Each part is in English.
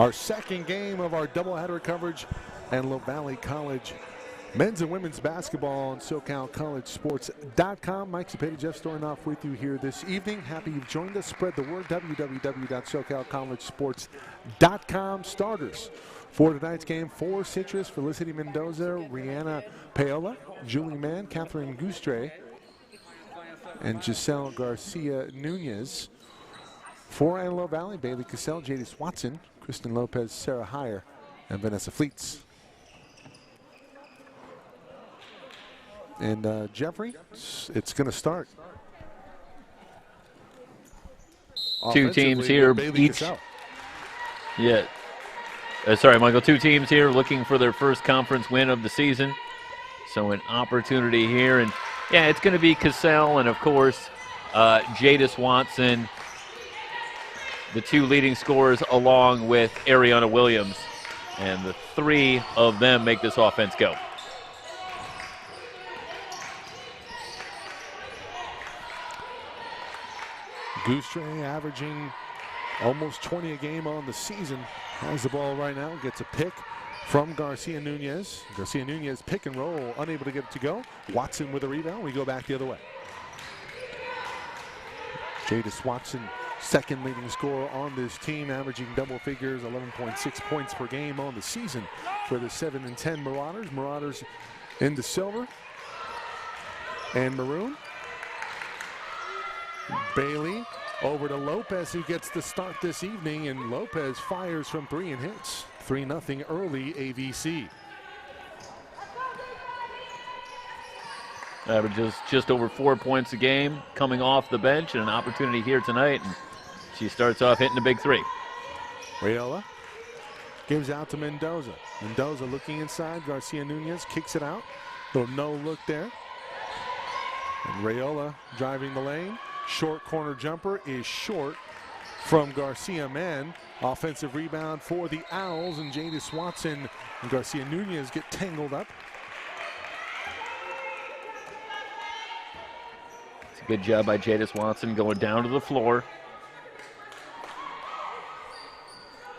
Our second game of our doubleheader coverage and Low Valley College men's and women's basketball on SoCalCollegeSports.com. Mike Cepeda, Jeff Stornoff with you here this evening. Happy you've joined us. Spread the word, www.SoCalCollegeSports.com. Starters for tonight's game for Citrus: Felicity Mendoza, Rihanna Paola, Julie Mann, Catherine Gustre, and Giselle Garcia Nunez. For Antelope Valley, Bailey Cassell, Jadis Watson, Kristen Lopez, Sarah Heyer, and Vanessa Fleets. And Jeffrey, it's going to start. Two teams here, Bailey each. Cassell. Yeah. Sorry, Michael. Two teams here looking for their first conference win of the season. So an opportunity here. And, yeah, it's going to be Cassell and, of course, Jadis Watson, the two leading scorers, along with Ariana Williams. And the three of them make this offense go. Gustre averaging almost 20 a game on the season. Has the ball right now, gets a pick from Garcia Nunez. Garcia Nunez pick and roll, unable to get it to go. Watson with a rebound. We go back the other way. Jadis Watson, second leading scorer on this team, averaging double figures, 11.6 points per game on the season for the 7-10 Marauders. Marauders into silver and maroon. Bailey over to Lopez, who gets the start this evening, and Lopez fires from three and hits. 3-0 early AVC. Averages just over 4 points a game coming off the bench, and an opportunity here tonight. And she starts off hitting a big three. Rayola gives out to Mendoza. Mendoza looking inside. Garcia Nunez kicks it out. Little no look there. And Rayola driving the lane. Short corner jumper is short from Garcia Mann. Offensive rebound for the Owls, and Jadis Watson and Garcia Nunez get tangled up. It's a good job by Jadis Watson going down to the floor.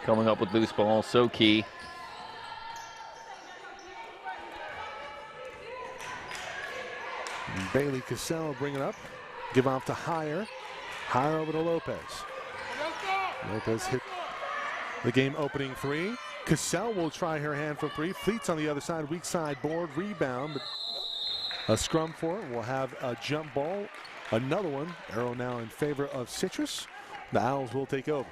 Coming up with loose ball, so key. And Bailey Cassell bring it up. Give off to Heyer. Heyer over to Lopez. Lopez hit the game opening three. Cassell will try her hand for three. Fleets on the other side, weak side board, rebound. But a scrum for it. We'll have a jump ball. Another one. Arrow now in favor of Citrus. The Owls will take over.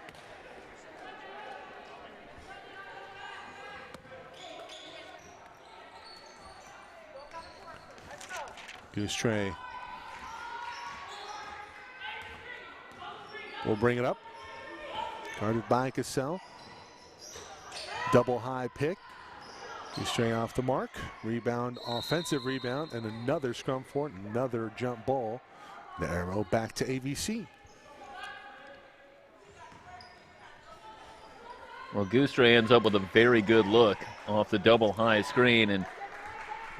Gustre will bring it up. Guarded by Cassell. Double high pick. Gustre off the mark. Rebound, offensive rebound, and another scrum for it. Another jump ball. The arrow back to AVC. Well, Gustre ends up with a very good look off the double high screen, and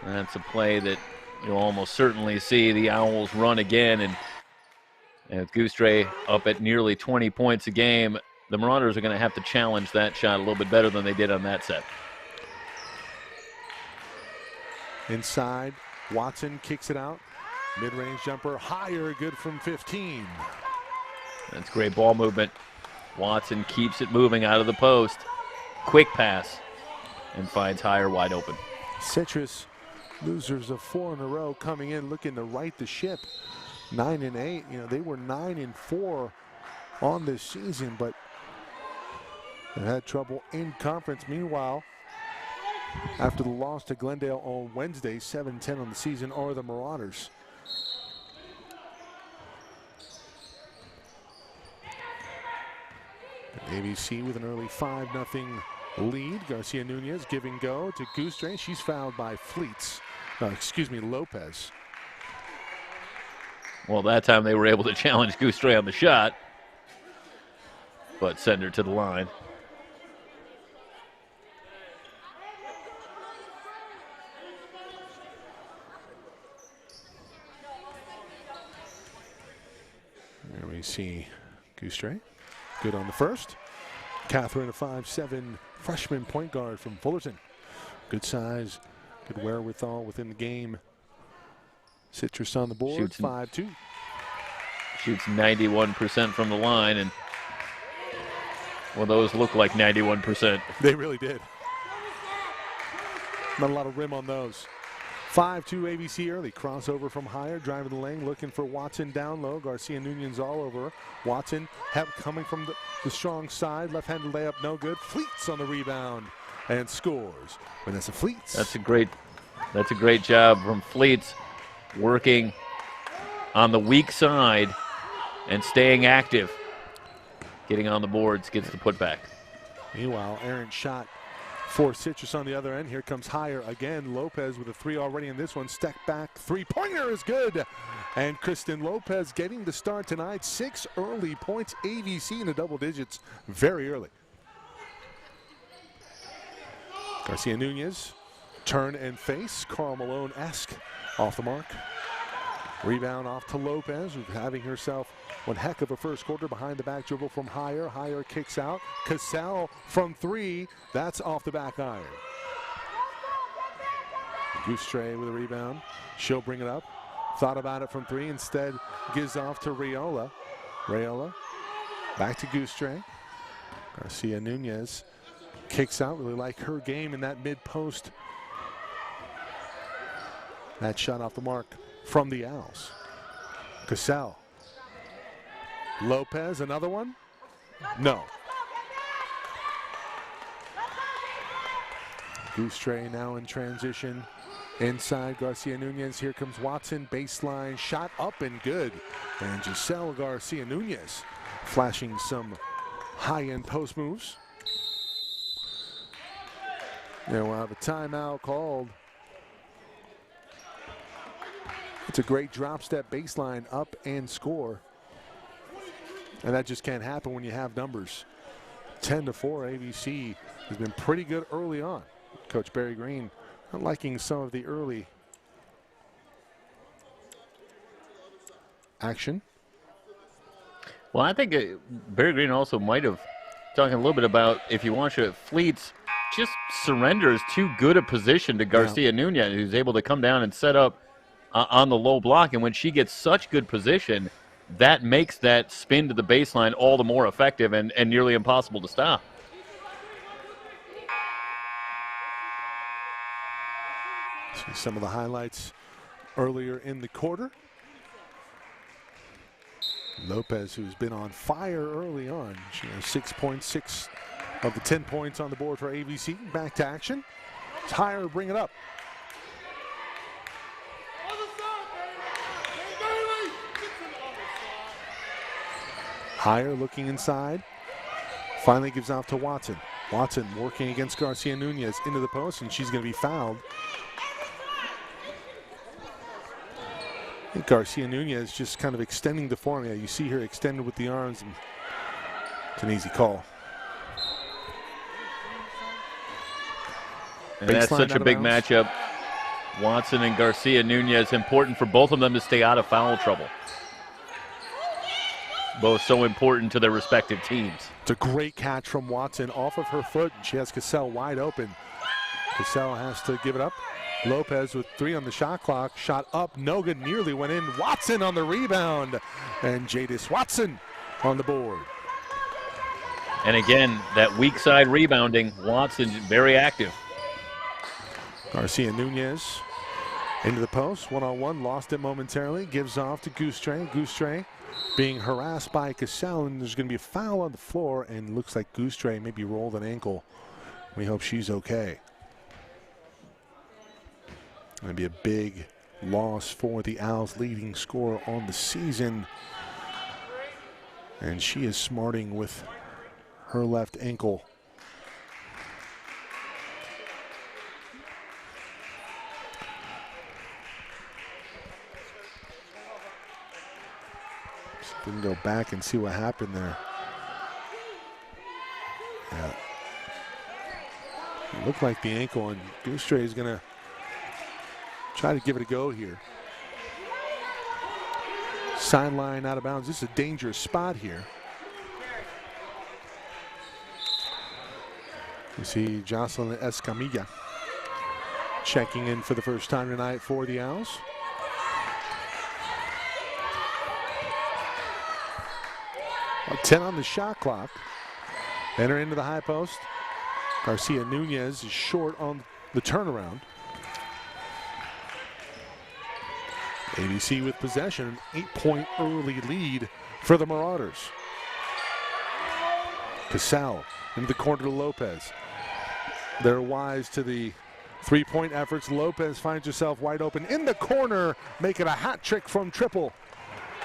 that's a play that you'll almost certainly see the Owls run again. And with Gustre up at nearly 20 points a game, the Marauders are going to have to challenge that shot a little bit better than they did on that set. Inside, Watson kicks it out. Mid-range jumper, Heyer, good from 15. That's great ball movement. Watson keeps it moving out of the post. Quick pass, and finds Heyer wide open. Citrus, losers of 4 in a row, coming in looking to right the ship. 9-8. You know, they were 9-4 on this season, but they had trouble in conference. Meanwhile, after the loss to Glendale on Wednesday, 7-10 on the season, are the Marauders. ABC with an early 5-0 lead. Garcia Nunez giving go to Gustre. She's fouled by Lopez. Well, that time they were able to challenge Gustre on the shot, but send her to the line. There we see Gustre. Good on the first. Catherine, a 5'7" freshman point guard from Fullerton. Good size, good wherewithal within the game. Citrus on the board, 5'2". Shoots 91% from the line, and well, those look like 91%. They really did. Not a lot of rim on those. 5-2 AVC early. Crossover from higher, driving the lane, looking for Watson down low. Garcia Nunez all over her. Watson coming from the strong side. Left-handed layup, no good. Fleets on the rebound and scores. Vanessa Fleets. That's a great job from Fleets, working on the weak side and staying active. Getting on the boards, gets the putback. Meanwhile, Aaron's shot for Citrus on the other end. Here comes higher again. Lopez with a 3 already in this one. Step back, three-pointer is good. And Kristen Lopez getting the start tonight. 6 early points. AVC in the double digits very early. Garcia Nunez, turn and face. Karl Malone-esque off the mark. Rebound off to Lopez, who's having herself one heck of a first quarter. Behind the back dribble from higher. Higher kicks out. Cassell from 3. That's off the back iron. Goustray with a rebound. She'll bring it up. Thought about it from 3. Instead, gives off to Rayola. Rayola back to Goustray. Garcia Nunez kicks out. Really like her game in that mid-post. That shot off the mark from the Owls. Cassell. Lopez, another one? No. Goustray now in transition. Inside, Garcia Nunez. Here comes Watson. Baseline shot up and good. And Giselle Garcia Nunez flashing some high-end post moves. And we'll have a timeout called. It's a great drop step baseline up and score. And that just can't happen when you have numbers. 10-4 AVC has been pretty good early on. Coach Barry Green not liking some of the early action. Well, I think Barry Green also might have talking a little bit about, if you want to, Fleets just surrenders too good a position to Garcia Nunez, who's able to come down and set up on the low block. And when she gets such good position, that makes that spin to the baseline all the more effective and nearly impossible to stop. See some of the highlights earlier in the quarter. Lopez, who's been on fire early on. She has 6.6 of the 10 points on the board for AVC. Back to action. Tyre bring it up. Higher looking inside. Finally gives off to Watson. Watson working against Garcia Nunez into the post, and she's going to be fouled. I think Garcia Nunez just kind of extending the form. Yeah, you see her extended with the arms, and it's an easy call. And that's such a big matchup. Watson and Garcia Nunez, important for both of them to stay out of foul trouble. Both so important to their respective teams. It's a great catch from Watson off of her foot. She has Cassell wide open. Cassell has to give it up. Lopez with 3 on the shot clock. Shot up, no good, nearly went in. Watson on the rebound. And Jadis Watson on the board. And again, that weak side rebounding, Watson very active. Garcia Nunez into the post, one-on-one, lost it momentarily. Gives off to Goustray. Goustray being harassed by Cassell, and there's going to be a foul on the floor, and looks like Goustray maybe rolled an ankle. We hope she's okay. Going to be a big loss for the Owls' leading scorer on the season. And she is smarting with her left ankle. Didn't go back and see what happened there. Yeah. It looked like the ankle, and Goustray is going to try to give it a go here. Sideline out of bounds. This is a dangerous spot here. You see Jocelyn Escamilla checking in for the first time tonight for the Owls. A 10 on the shot clock. Enter into the high post. Garcia Nunez is short on the turnaround. AVC with possession, 8-point early lead for the Marauders. Casal into the corner to Lopez. They're wise to the three-point efforts. Lopez finds herself wide open in the corner, making a hat trick from triple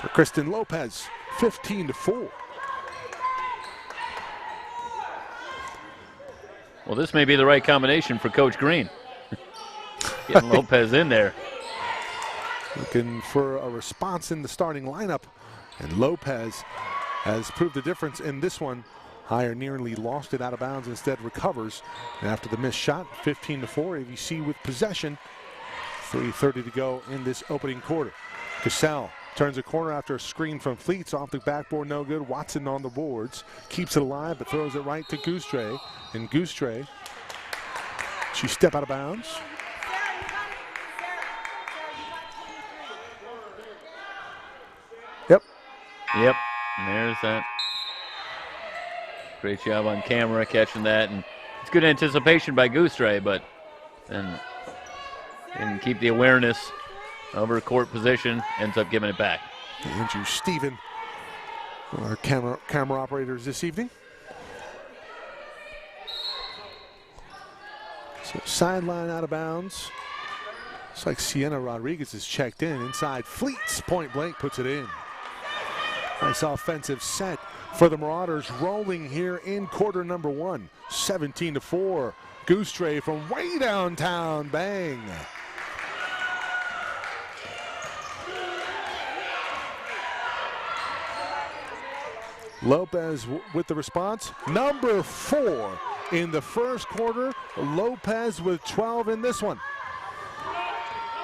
for Kristen Lopez, 15-4. Well, this may be the right combination for Coach Green. Getting Lopez in there. Looking for a response in the starting lineup, and Lopez has proved the difference in this one. Higher nearly lost it out of bounds, instead recovers. And after the missed shot, 15-4, AVC with possession. 3:30 to go in this opening quarter. Cassell turns a corner after a screen from Fleets off the backboard, no good. Watson on the boards, keeps it alive, but throws it right to Goostrey. And Goostrey, she step out of bounds. Yep, and there's that. Great job on camera catching that, and it's good anticipation by Goostrey, but then didn't keep the awareness of her court position, ends up giving it back. Andrew Stephen, our camera operators this evening. So sideline out of bounds. Looks like Sienna Rodriguez is checked in. Inside Fleets, point blank, puts it in. Nice offensive set for the Marauders, rolling here in quarter number one. 17-4. Goostrey from way downtown, bang. Lopez with the response. Number 4 in the first quarter. Lopez with 12 in this one.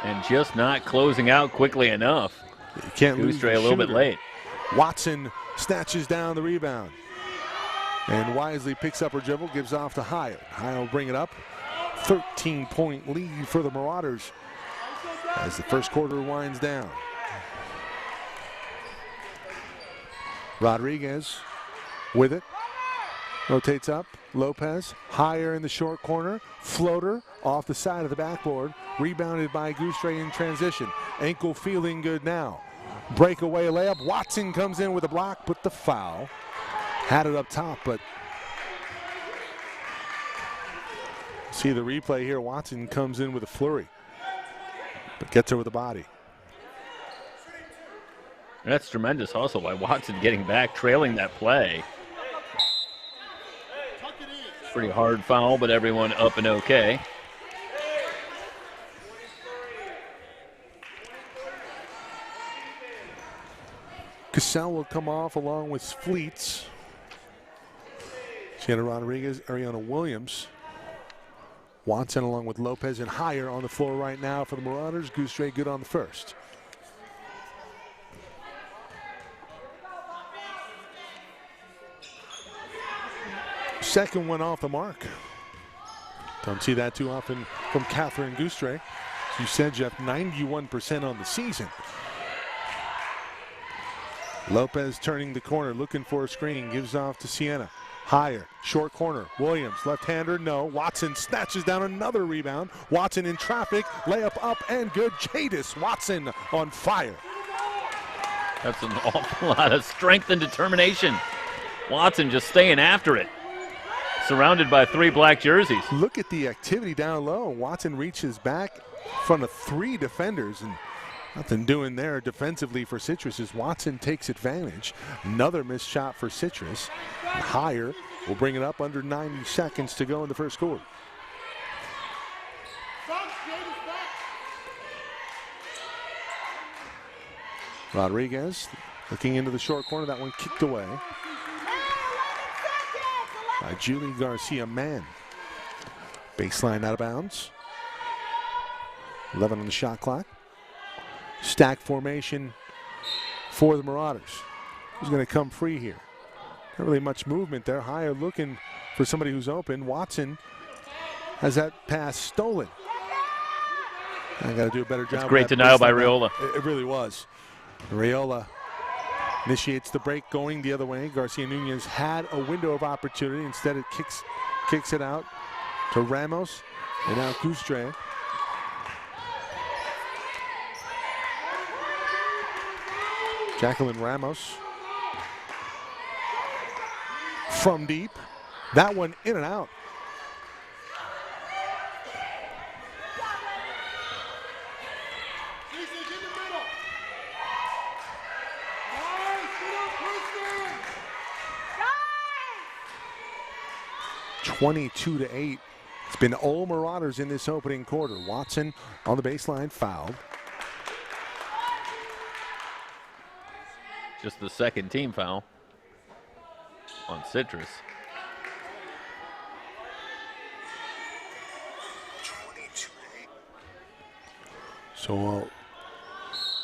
And just not closing out quickly enough. You can't lose Goostrey a little bit late. Watson snatches down the rebound and wisely picks up her dribble, gives off to Hyatt. Hyatt will bring it up. 13-point lead for the Marauders as the first quarter winds down. Rodriguez with it. Rotates up. Lopez higher in the short corner. Floater off the side of the backboard. Rebounded by Goostrey in transition. Ankle feeling good now. Breakaway layup. Watson comes in with a block, but the foul. Had it up top, but see the replay here. Watson comes in with a flurry, but gets her with the body. That's tremendous also by Watson getting back, trailing that play. Pretty hard foul, but everyone up and okay. Cassell will come off along with Fleets. Sienna Rodriguez, Ariana Williams. Watson along with Lopez and Higher on the floor right now for the Marauders. Goostrey good on the first. Second one off the mark. Don't see that too often from Catherine Goostrey. As you said, Jeff, 91% on the season. Lopez turning the corner, looking for a screen, gives off to Sienna. Higher, short corner, Williams, left-hander, no. Watson snatches down another rebound. Watson in traffic, layup up and good. Jadis Watson on fire. That's an awful lot of strength and determination. Watson just staying after it. Surrounded by 3 black jerseys. Look at the activity down low. Watson reaches back in front of 3 defenders, and nothing doing there defensively for Citrus as Watson takes advantage. Another missed shot for Citrus. Higher will bring it up under 90 seconds to go in the first quarter. Rodriguez looking into the short corner. That one kicked away by Julie Garcia-Mann. Baseline out of bounds. 11 on the shot clock. Stack formation for the Marauders. Who's going to come free here? Not really much movement there. Higher looking for somebody who's open. Watson has that pass stolen. I got to do a better job. That's great denial by Raiola. It really was. Raiola initiates the break going the other way. Garcia Nunez had a window of opportunity. Instead, it kicks it out to Ramos, and now Gustre. Jacqueline Ramos from deep. That one in and out. (22-8). It's been all Marauders in this opening quarter. Watson on the baseline, fouled. Just the second team foul on Citrus. So we'll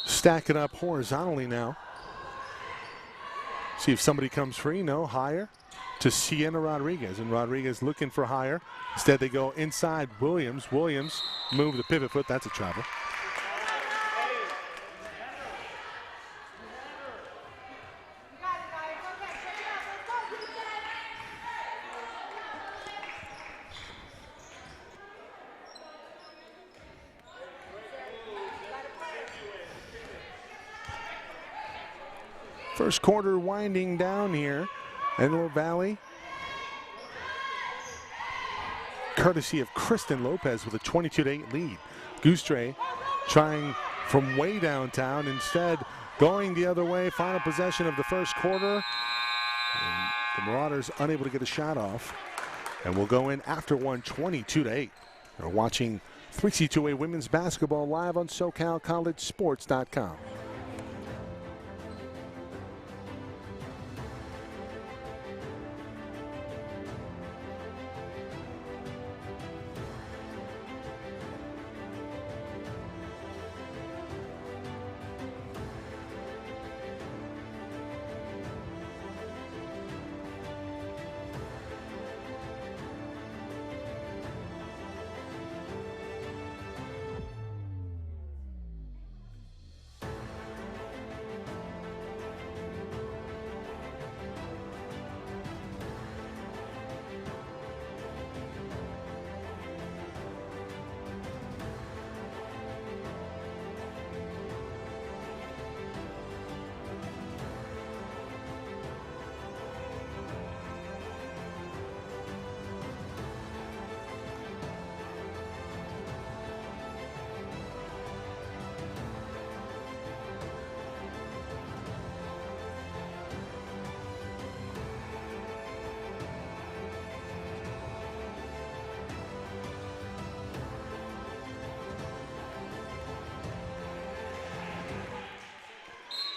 stack it up horizontally now. See if somebody comes free. No, higher to Sienna Rodriguez, and Rodriguez looking for higher. Instead, they go inside Williams. Williams move the pivot foot. That's a travel. First quarter winding down here. Antelope Valley, courtesy of Kristen Lopez with a 22-8 lead. Gustre trying from way downtown, instead going the other way. Final possession of the first quarter. And the Marauders unable to get a shot off. And we'll go in after one, 22-8. We're watching 3C2A women's basketball live on SoCalCollegeSports.com.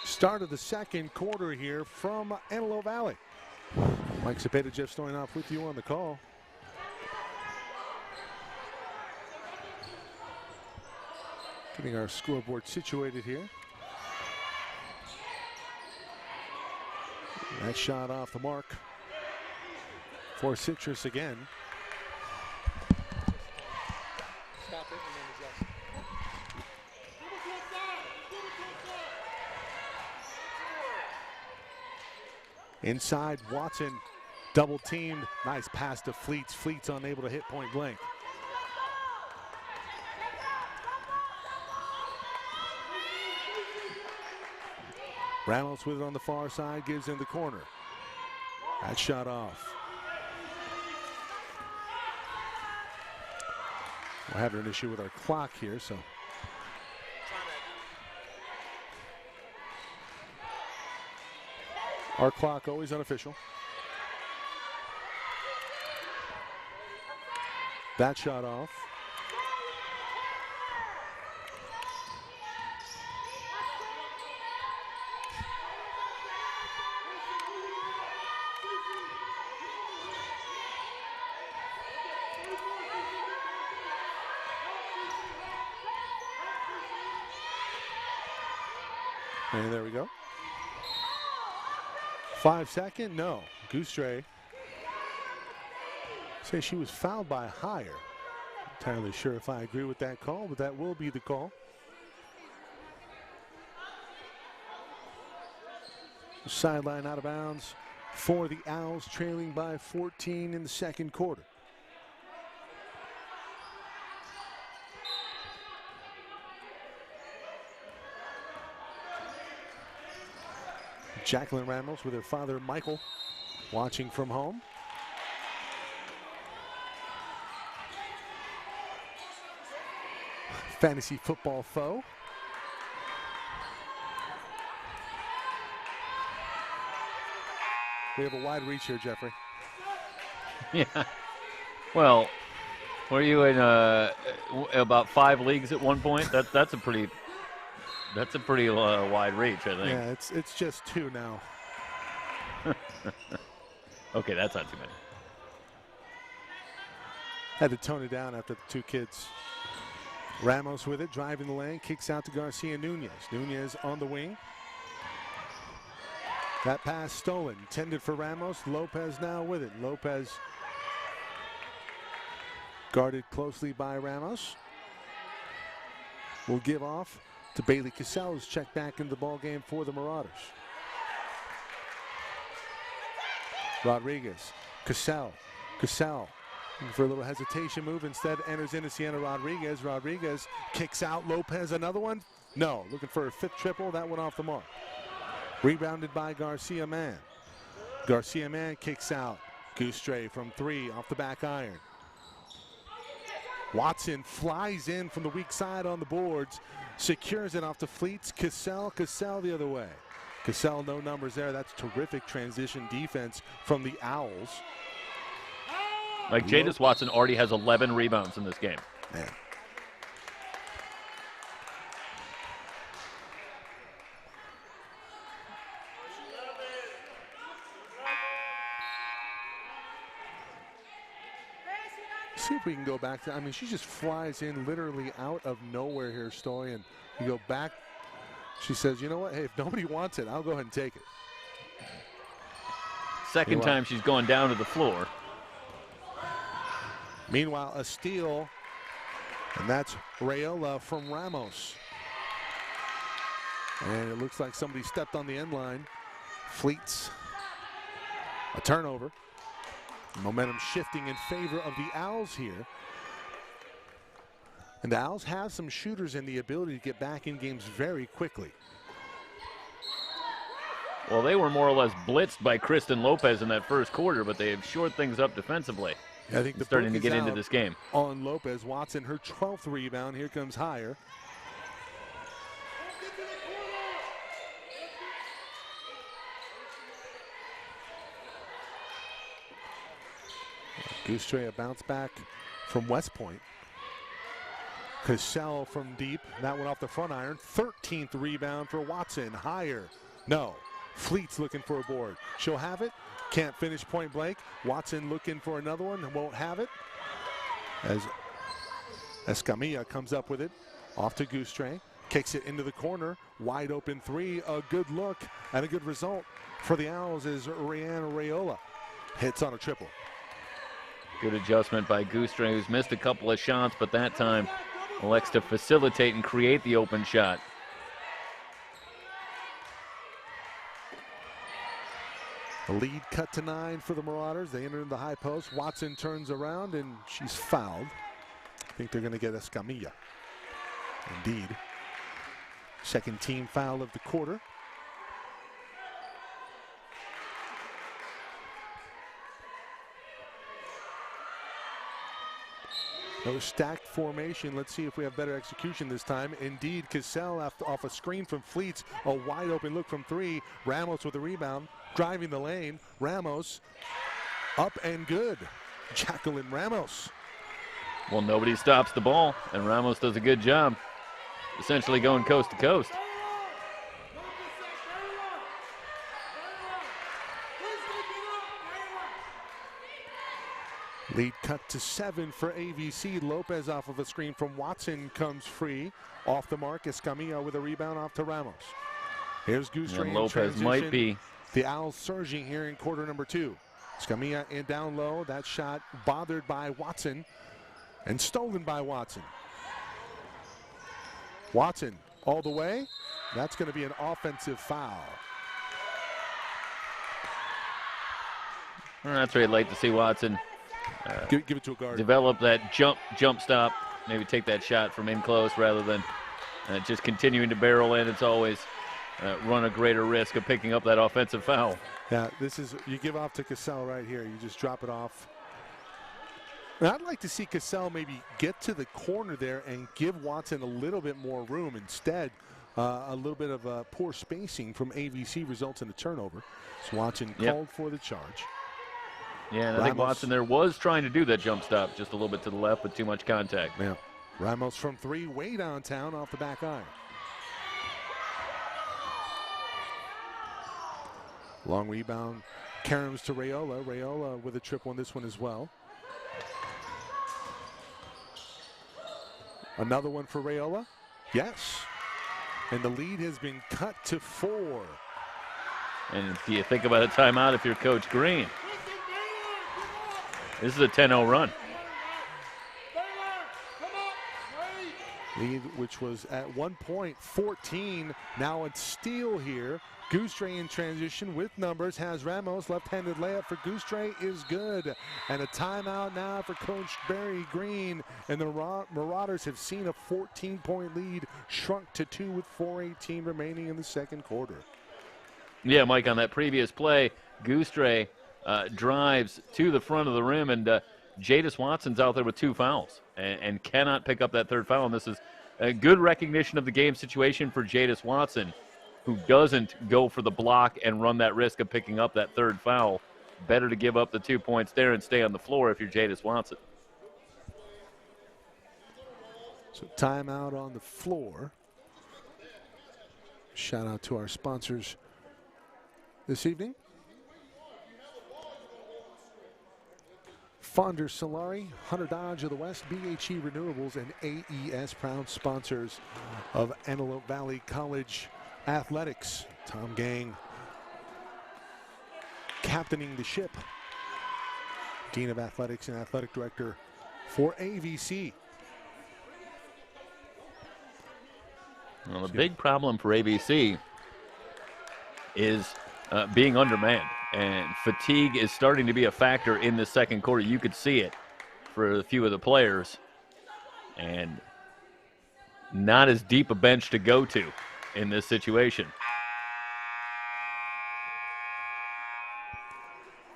Start of the second quarter here from Antelope Valley. Mike Cepeda, Jeff Stoynoff with you on the call. Getting our scoreboard situated here. That shot off the mark for Citrus again. Stop it and then adjust. Inside, Watson double teamed. Nice pass to Fleets. Fleets unable to hit point blank. Ramos with it on the far side, gives in the corner. That shot off. We're having an issue with our clock here, so. Our clock always unofficial. That shot off. And there we go. 5 second, no. Gustre Say she was fouled by Higher. Not entirely sure if I agree with that call, but that will be the call. Sideline out of bounds for the Owls, trailing by 14 in the second quarter. Jacqueline Ramos with her father Michael watching from home. Fantasy football foe. We have a wide reach here, Jeffrey. Yeah. Well, were you in about 5 leagues at one point? That's a pretty wide reach, I think. Yeah, it's just 2 now. Okay, that's not too many. Had to tone it down after the 2 kids. Ramos with it, driving the lane, kicks out to Garcia Nunez. Nunez on the wing. That pass stolen, intended for Ramos. Lopez now with it. Lopez guarded closely by Ramos. Will give off to Bailey Cassell, who's checked back into the ball game for the Marauders. Rodriguez, Cassell looking for a little hesitation move. Instead enters into Sienna Rodriguez. Rodriguez kicks out Lopez. Another one? No, looking for a 5th triple. That one off the mark. Rebounded by Garcia Mann. Garcia Mann kicks out. Goustray from 3 off the back iron. Watson flies in from the weak side on the boards. Secures it off to Fleets. Cassell the other way. Cassell no numbers there. That's terrific transition defense from the Owls. Like Jadis Watson already has 11 rebounds in this game. Man. See if we can go back to, I mean, she just flies in literally out of nowhere here, Story, and you go back. She says, you know what, hey, if nobody wants it, I'll go ahead and take it. Second time she's gone down to the floor. Meanwhile, a steal, and that's Rayola from Ramos. And it looks like somebody stepped on the end line. Fleets, a turnover. Momentum shifting in favor of the Owls here. And the Owls have some shooters and the ability to get back in games very quickly. Well, they were more or less blitzed by Kristen Lopez in that first quarter, but they have shored things up defensively. Yeah, I think the starting to get into this game. On Lopez. Watson, her 12th rebound. Here comes Higher. Goustray, a bounce back from West Point. Cassell from deep. That one off the front iron. 13th rebound for Watson. Higher. No. Fleet's looking for a board. She'll have it. Can't finish point blank. Watson looking for another one. Won't have it. As Escamilla comes up with it. Off to Goustray. Kicks it into the corner. Wide open 3. A good look and a good result for the Owls as Rihanna Rayola hits on a triple. Good adjustment by Goustray, who's missed a couple of shots, but that time elects to facilitate and create the open shot. The lead cut to 9 for the Marauders. They enter in the high post. Watson turns around and she's fouled. I think they're going to get Escamilla. Indeed. Second team foul of the quarter. No stacked formation. Let's see if we have better execution this time. Indeed, Cassell off a screen from Fleets. A wide open look from 3. Ramos with a rebound. Driving the lane. Ramos up and good. Jacqueline Ramos. Well, nobody stops the ball, and Ramos does a good job. Essentially going coast to coast. Lead cut to 7 for AVC. Lopez off of a screen from Watson comes free. Off the mark, Escamilla with a rebound off to Ramos. Here's Goustray in Lopez transition. might be. The Owls surging here in quarter number 2. Escamilla in down low. That shot bothered by Watson and stolen by Watson. Watson all the way. That's going to be an offensive foul. Well, that's what I'd like to see Watson Give it to a guard. develop that jump stop, maybe take that shot from in close rather than just continuing to barrel in. It's always run a greater risk of picking up that offensive foul. Yeah, this is, you give off to Cassell right here. You just drop it off. And I'd like to see Cassell maybe get to the corner there and give Watson a little bit more room. Instead, a little bit of poor spacing from AVC results in a turnover. So Watson called for the charge. Yeah, and I think Watson there was trying to do that jump stop just a little bit to the left, but too much contact. Yeah. Ramos from three, way downtown off the back iron. Long rebound, Karams to Rayola. Rayola with a trip on this one as well. Another one for Rayola. Yes. And the lead has been cut to 4. And do you think about a timeout if you're Coach Green? This is a 10-0 run. Lead, which was at one point 14. Now it's steal here. Goostrey in transition with numbers, has Ramos. Left-handed layup for Goostrey is good. And a timeout now for Coach Barry Green. And the Marauders have seen a 14-point lead shrunk to 2 with 4:18 remaining in the second quarter. Yeah, Mike, on that previous play, Goostrey drives to the front of the rim, and Jadis Watson's out there with 2 fouls and cannot pick up that third foul. And this is a good recognition of the game situation for Jadis Watson, who doesn't go for the block and run that risk of picking up that third foul. Better to give up the 2 points there and stay on the floor if you're Jadis Watson. So timeout on the floor. Shout out to our sponsors this evening. Fonder Solari, Hunter Dodge of the West, BHE Renewables, and AES, proud sponsors of Antelope Valley College Athletics. Tom Gang captaining the ship. Dean of Athletics and Athletic Director for AVC. Well, the big problem for AVC is being undermanned, and fatigue is starting to be a factor in the second quarter. You could see it for a few of the players, and not as deep a bench to go to in this situation.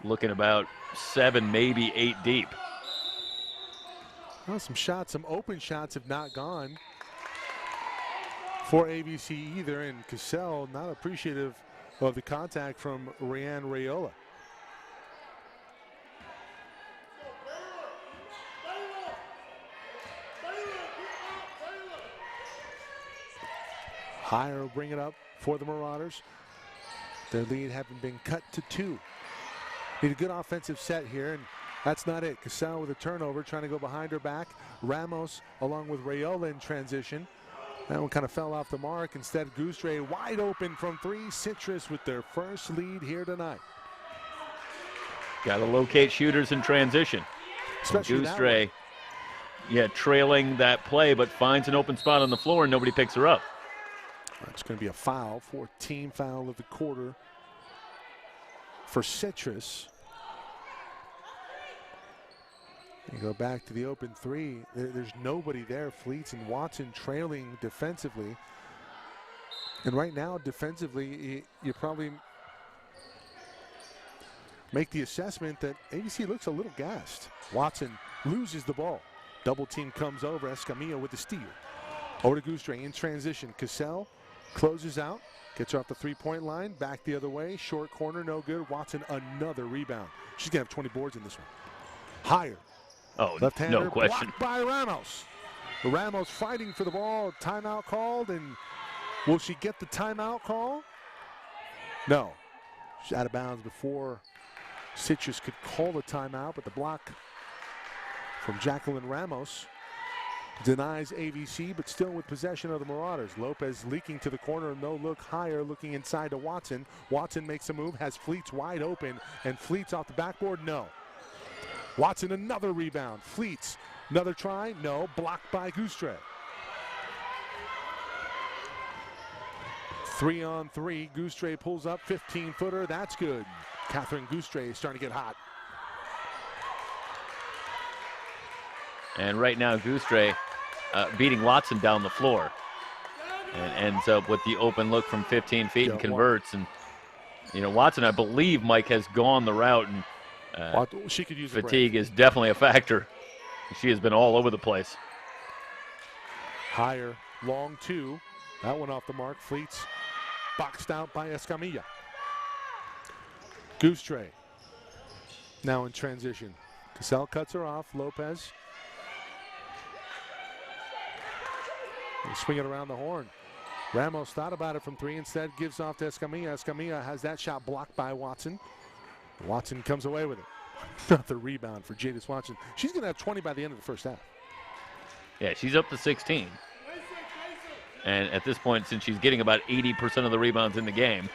Looking about 7, maybe 8 deep. Well, some open shots have not gone for AVC either, and Cassell not appreciative of the contact from Ryan Rayola. Higher will bring it up for the Marauders. Their lead having been cut to 2. Need a good offensive set here, and that's not it. Cassell with a turnover, trying to go behind her back. Ramos along with Rayola in transition. That one kind of fell off the mark. Instead, Goostrey wide open from 3. Citrus with their first lead here tonight. Got to locate shooters in transition. Especially Goostrey, trailing that play, but finds an open spot on the floor and nobody picks her up. It's going to be a foul, 14th foul of the quarter for Citrus. You go back to the open 3. There's nobody there. Fleets and Watson trailing defensively. And right now, defensively, you probably make the assessment that ABC looks a little gassed. Watson loses the ball. Double team comes over. Escamilla with the steal. Over to Goostrey in transition. Cassell closes out. Gets her off the 3-point line. Back the other way. Short corner, no good. Watson, another rebound. She's going to have 20 boards in this one. Higher. Oh, Left-hander no question. blocked by Ramos. Ramos fighting for the ball. Timeout called, and will she get the timeout call? No. She's out of bounds before Citrus could call the timeout, but the block from Jacqueline Ramos Denies AVC, but still with possession of the Marauders. Lopez leaking to the corner, no look higher, looking inside to Watson. Watson makes a move, has Fleets wide open, and Fleets off the backboard, no. Watson another rebound. Fleets, another try, no. Blocked by Gustre. 3-on-3, Gustre pulls up, 15-footer, that's good. Catherine Gustre is starting to get hot. And right now, Gustre beating Watson down the floor and ends up with the open look from 15 feet and converts. And, you know, Watson, I believe, Mike, has gone the route, and she could use fatigue is definitely a factor. She has been all over the place. Higher, long two. That one off the mark. Fleets boxed out by Escamilla. Gustre now in transition. Cassell cuts her off. Lopez. Swing it around the horn. Ramos thought about it from three, instead gives off to Escamilla. Escamilla has that shot blocked by Watson. Watson comes away with it. Another rebound for Jadis Watson. She's going to have 20 by the end of the first half. Yeah, she's up to 16. And at this point, since she's getting about 80% of the rebounds in the game,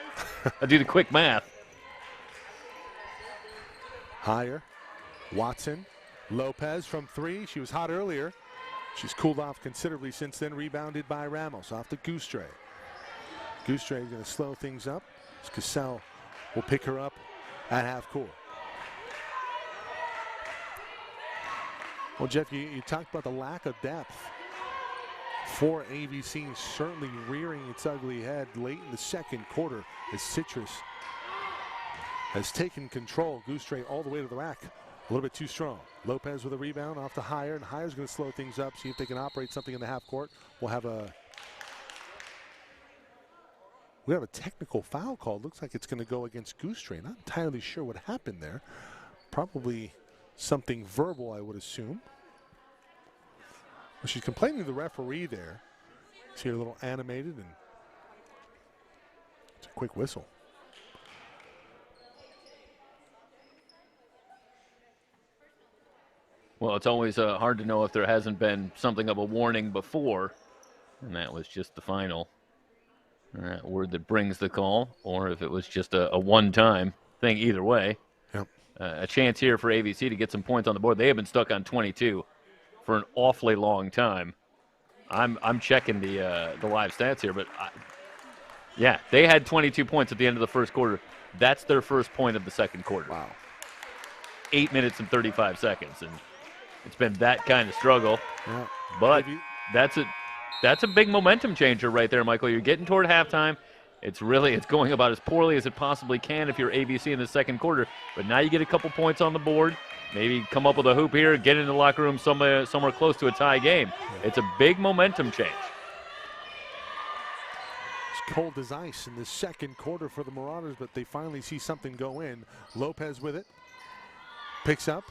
I do the quick math. Higher. Watson. Lopez from three. She was hot earlier. She's cooled off considerably since then, rebounded by Ramos off to Gustre. Gustre is going to slow things up. Cassell will pick her up at half court. Well, Jeff, you talked about the lack of depth for AVC, certainly rearing its ugly head late in the second quarter as Citrus has taken control. Gustre all the way to the rack. A little bit too strong. Lopez with a rebound off to Higher, and Higher's going to slow things up, see if they can operate something in the half court. We have a technical foul call. Looks like it's going to go against Gustre. Not entirely sure what happened there. Probably something verbal, I would assume. Well, she's complaining to the referee there. See her a little animated, and it's a quick whistle. Well, it's always hard to know if there hasn't been something of a warning before, and that was just the final word that brings the call, or if it was just a one-time thing. Either way, yep. A chance here for AVC to get some points on the board. They have been stuck on 22 for an awfully long time. I'm checking the live stats here, but yeah, they had 22 points at the end of the first quarter. That's their first point of the second quarter. Wow. 8 minutes and 35 seconds, and it's been that kind of struggle. Yeah. But that's a big momentum changer right there, Michael. You're getting toward halftime. It's going about as poorly as it possibly can if you're AVC in the second quarter. But now you get a couple points on the board. Maybe come up with a hoop here, get in the locker room somewhere close to a tie game. It's a big momentum change. It's cold as ice in the second quarter for the Marauders, but they finally see something go in. Lopez with it. Picks up.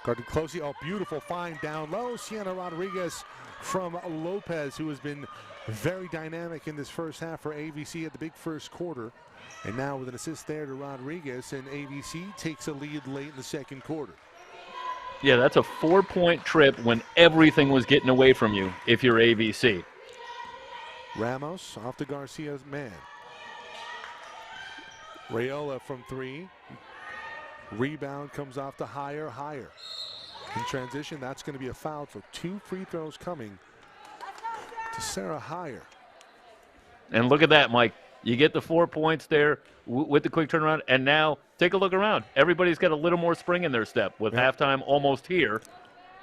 Guarded closely. Oh, beautiful find down low. Sienna Rodriguez from Lopez, who has been very dynamic in this first half for AVC at the big first quarter. And now with an assist there to Rodriguez, and AVC takes a lead late in the second quarter. Yeah, that's a 4-point trip when everything was getting away from you if you're AVC. Ramos off to Garcia's man. Rayola from three. Rebound comes off to Higher. In transition, that's going to be a foul for 2 free throws coming to Sarah Higher. And look at that, Mike. You get the 4 points there with the quick turnaround, and now take a look around. Everybody's got a little more spring in their step with halftime almost here,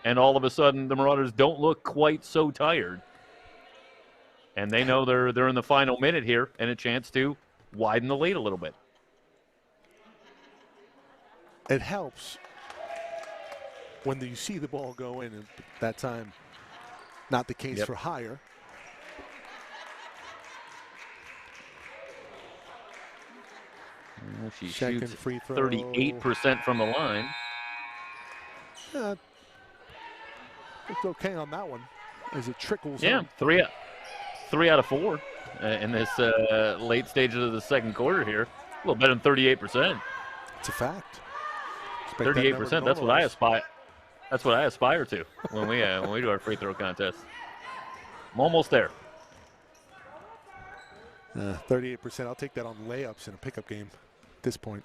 and all of a sudden the Marauders don't look quite so tired. And they know they're in the final minute here and a chance to widen the lead a little bit. It helps when you see the ball go in, and that time not the case for Higher. She Second shoots free throw. 38% from the line. Yeah, it's okay on that one as it trickles. Yeah, in. three out of 4 in this late stages of the second quarter here. A little better than 38%. It's a fact. 38%, that's what I aspire. That's what I aspire to when we do our free throw contest. I'm almost there. 38%. I'll take that on layups in a pickup game at this point.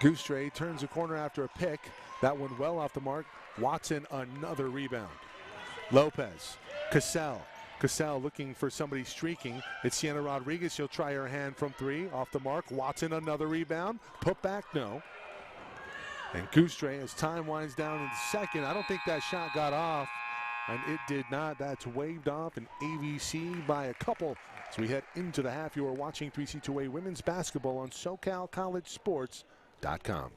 Goostrey turns the corner after a pick. That one well off the mark. Watson, another rebound. Lopez, Cassell. Cassell looking for somebody streaking. It's Sienna Rodriguez. She'll try her hand from three. Off the mark. Watson, another rebound. Put back, no. And Goostrey, as time winds down in second, I don't think that shot got off. And it did not. That's waved off an AVC by a couple. As we head into the half, you are watching 3C2A Women's Basketball on SoCalCollegeSports.com.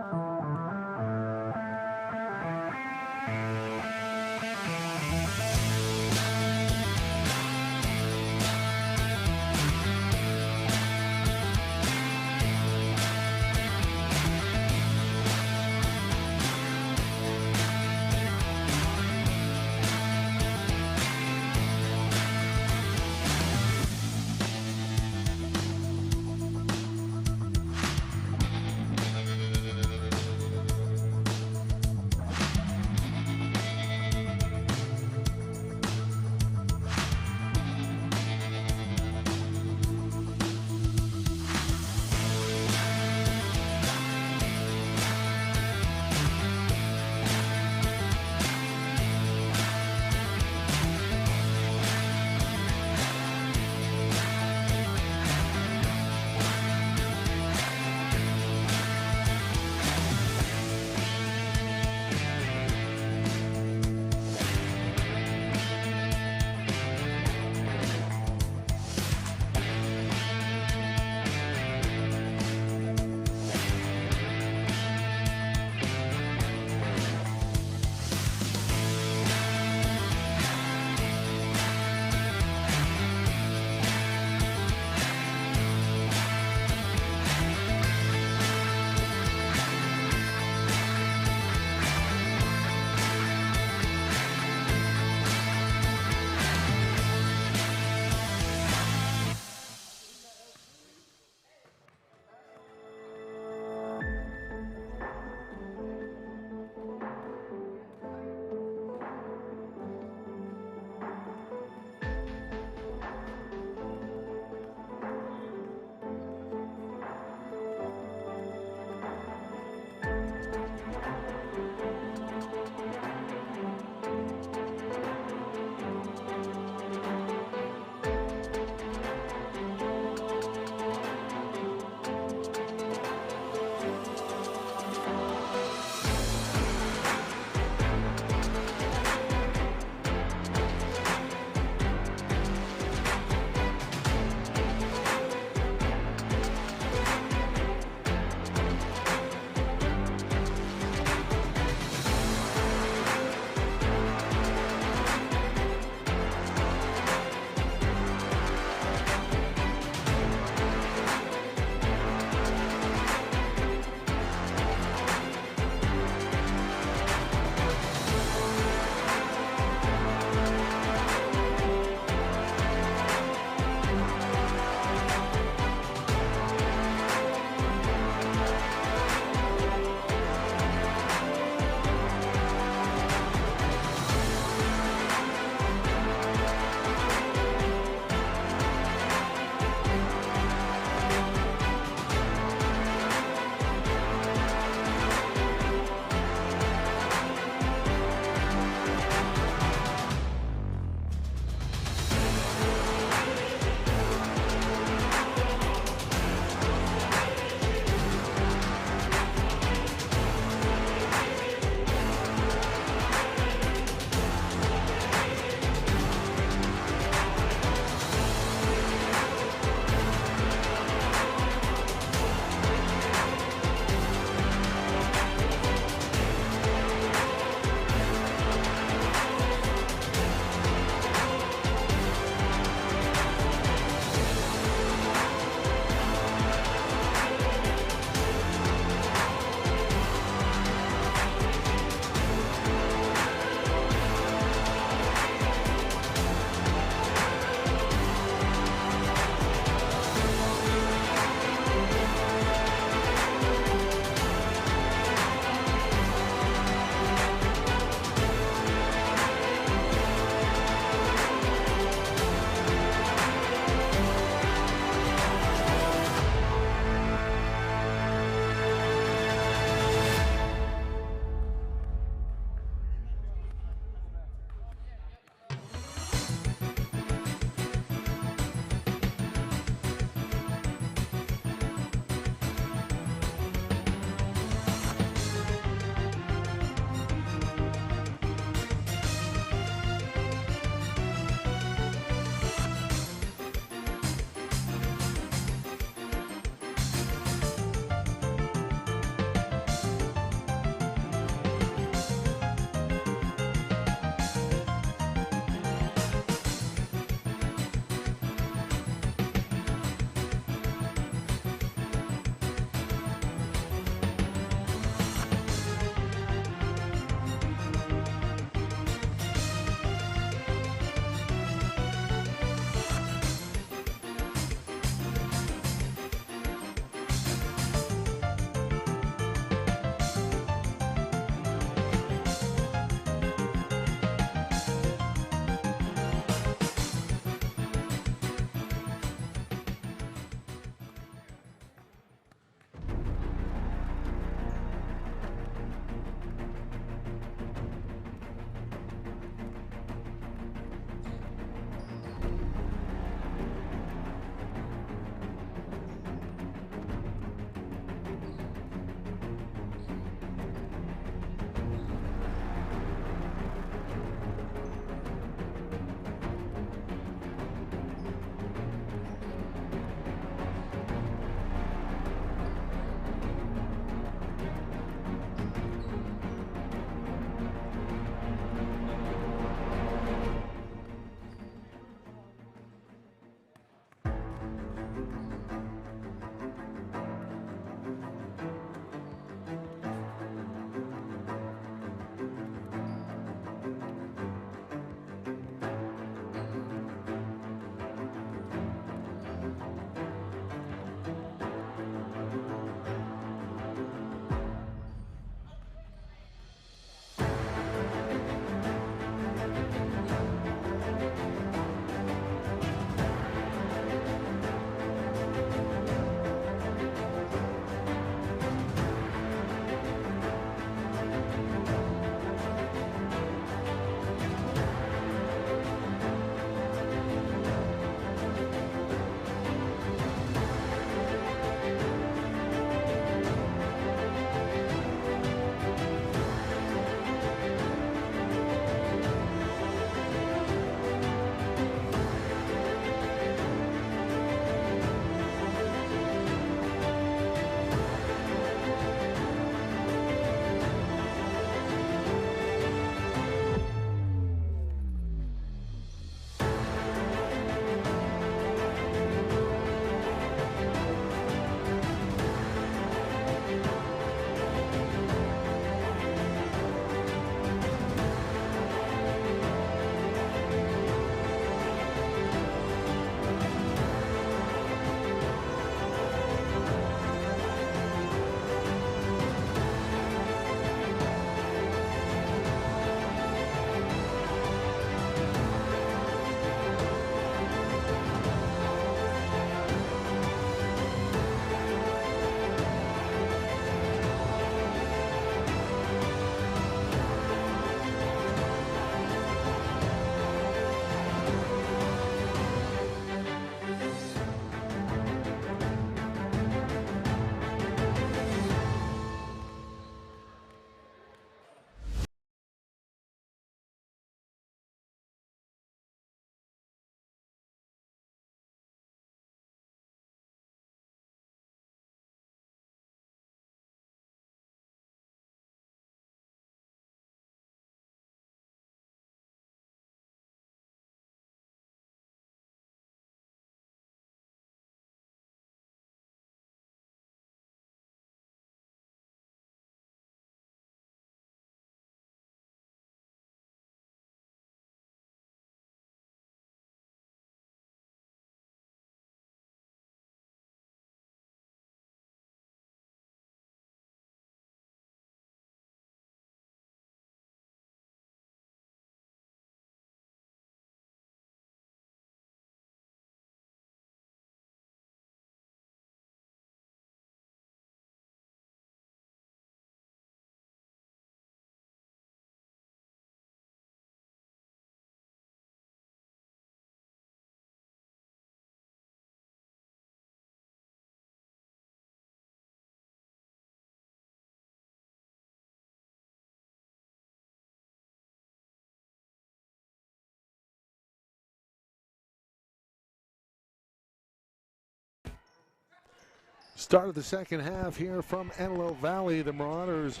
Start of the second half here from Antelope Valley. The Marauders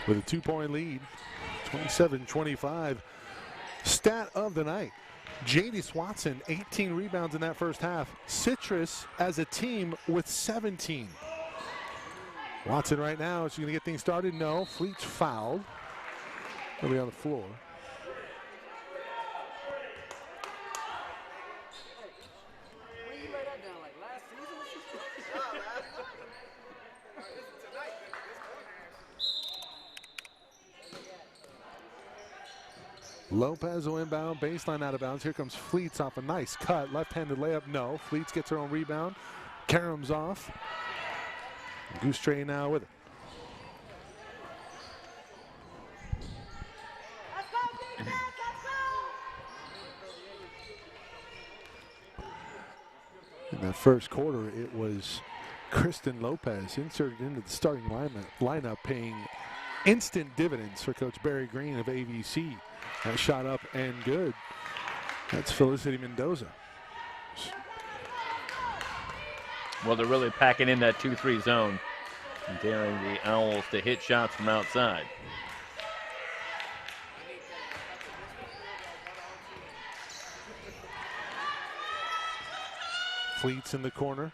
with a 2-point lead, 27-25. Stat of the night, Jadis Watson, 18 rebounds in that first half. Citrus as a team with 17. Watson right now, is she going to get things started? No, Fleet's fouled. He'll be on the floor. Lopez will inbound, baseline out of bounds. Here comes Fleets off a nice cut. Left-handed layup, no. Fleets gets her own rebound. Karam's off. Goose Tray now with it. In that first quarter, it was Kristen Lopez inserted into the starting lineup, paying instant dividends for Coach Barry Green of AVC. That shot up and good. That's Felicity Mendoza. Well, they're really packing in that 2-3 zone and daring the Owls to hit shots from outside. Fleets in the corner.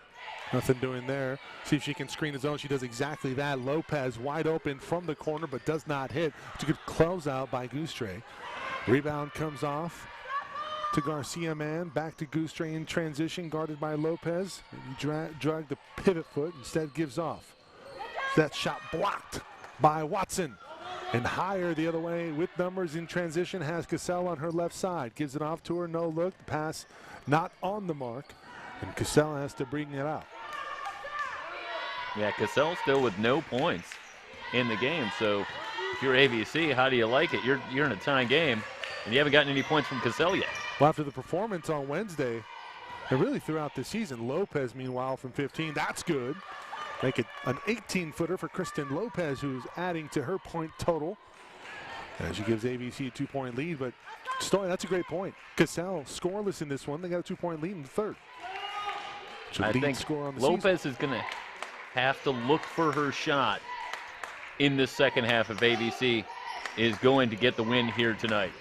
Nothing doing there. See if she can screen the zone. She does exactly that. Lopez wide open from the corner, but does not hit. It's a good closeout by Goose Tray. Rebound comes off to Garcia Man. Back to Goose Tray in transition, guarded by Lopez. And drag the pivot foot, instead gives off. That shot blocked by Watson. And higher the other way with numbers in transition has Cassell on her left side. Gives it off to her, no look. The pass not on the mark. And Cassell has to bring it out. Yeah, Cassell still with no points in the game. So if you're AVC, how do you like it? You're in a tie game, and you haven't gotten any points from Cassell yet. Well, after the performance on Wednesday, and really throughout the season, Lopez, meanwhile, from 15, that's good. Make it an 18-footer for Kristen Lopez, who's adding to her point total. As she gives AVC a 2-point lead, but Story, that's a great point. Cassell scoreless in this one. They got a 2-point lead in the third. I think Lopez is going to have to look for her shot in the second half if AVC is going to get the win here tonight.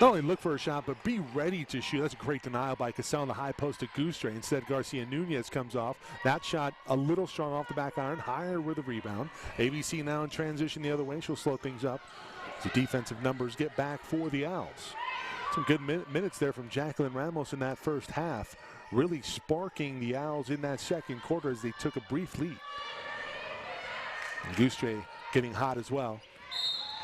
Not only look for a shot, but be ready to shoot. That's a great denial by Cassell on the high post to Goose Tray. Instead, Garcia Nunez comes off. That shot a little strong off the back iron, higher with the rebound. AVC now in transition the other way. She'll slow things up as the defensive numbers get back for the Owls. Some good minutes there from Jacqueline Ramos in that first half, really sparking the Owls in that second quarter as they took a brief lead. And Goose Tray getting hot as well.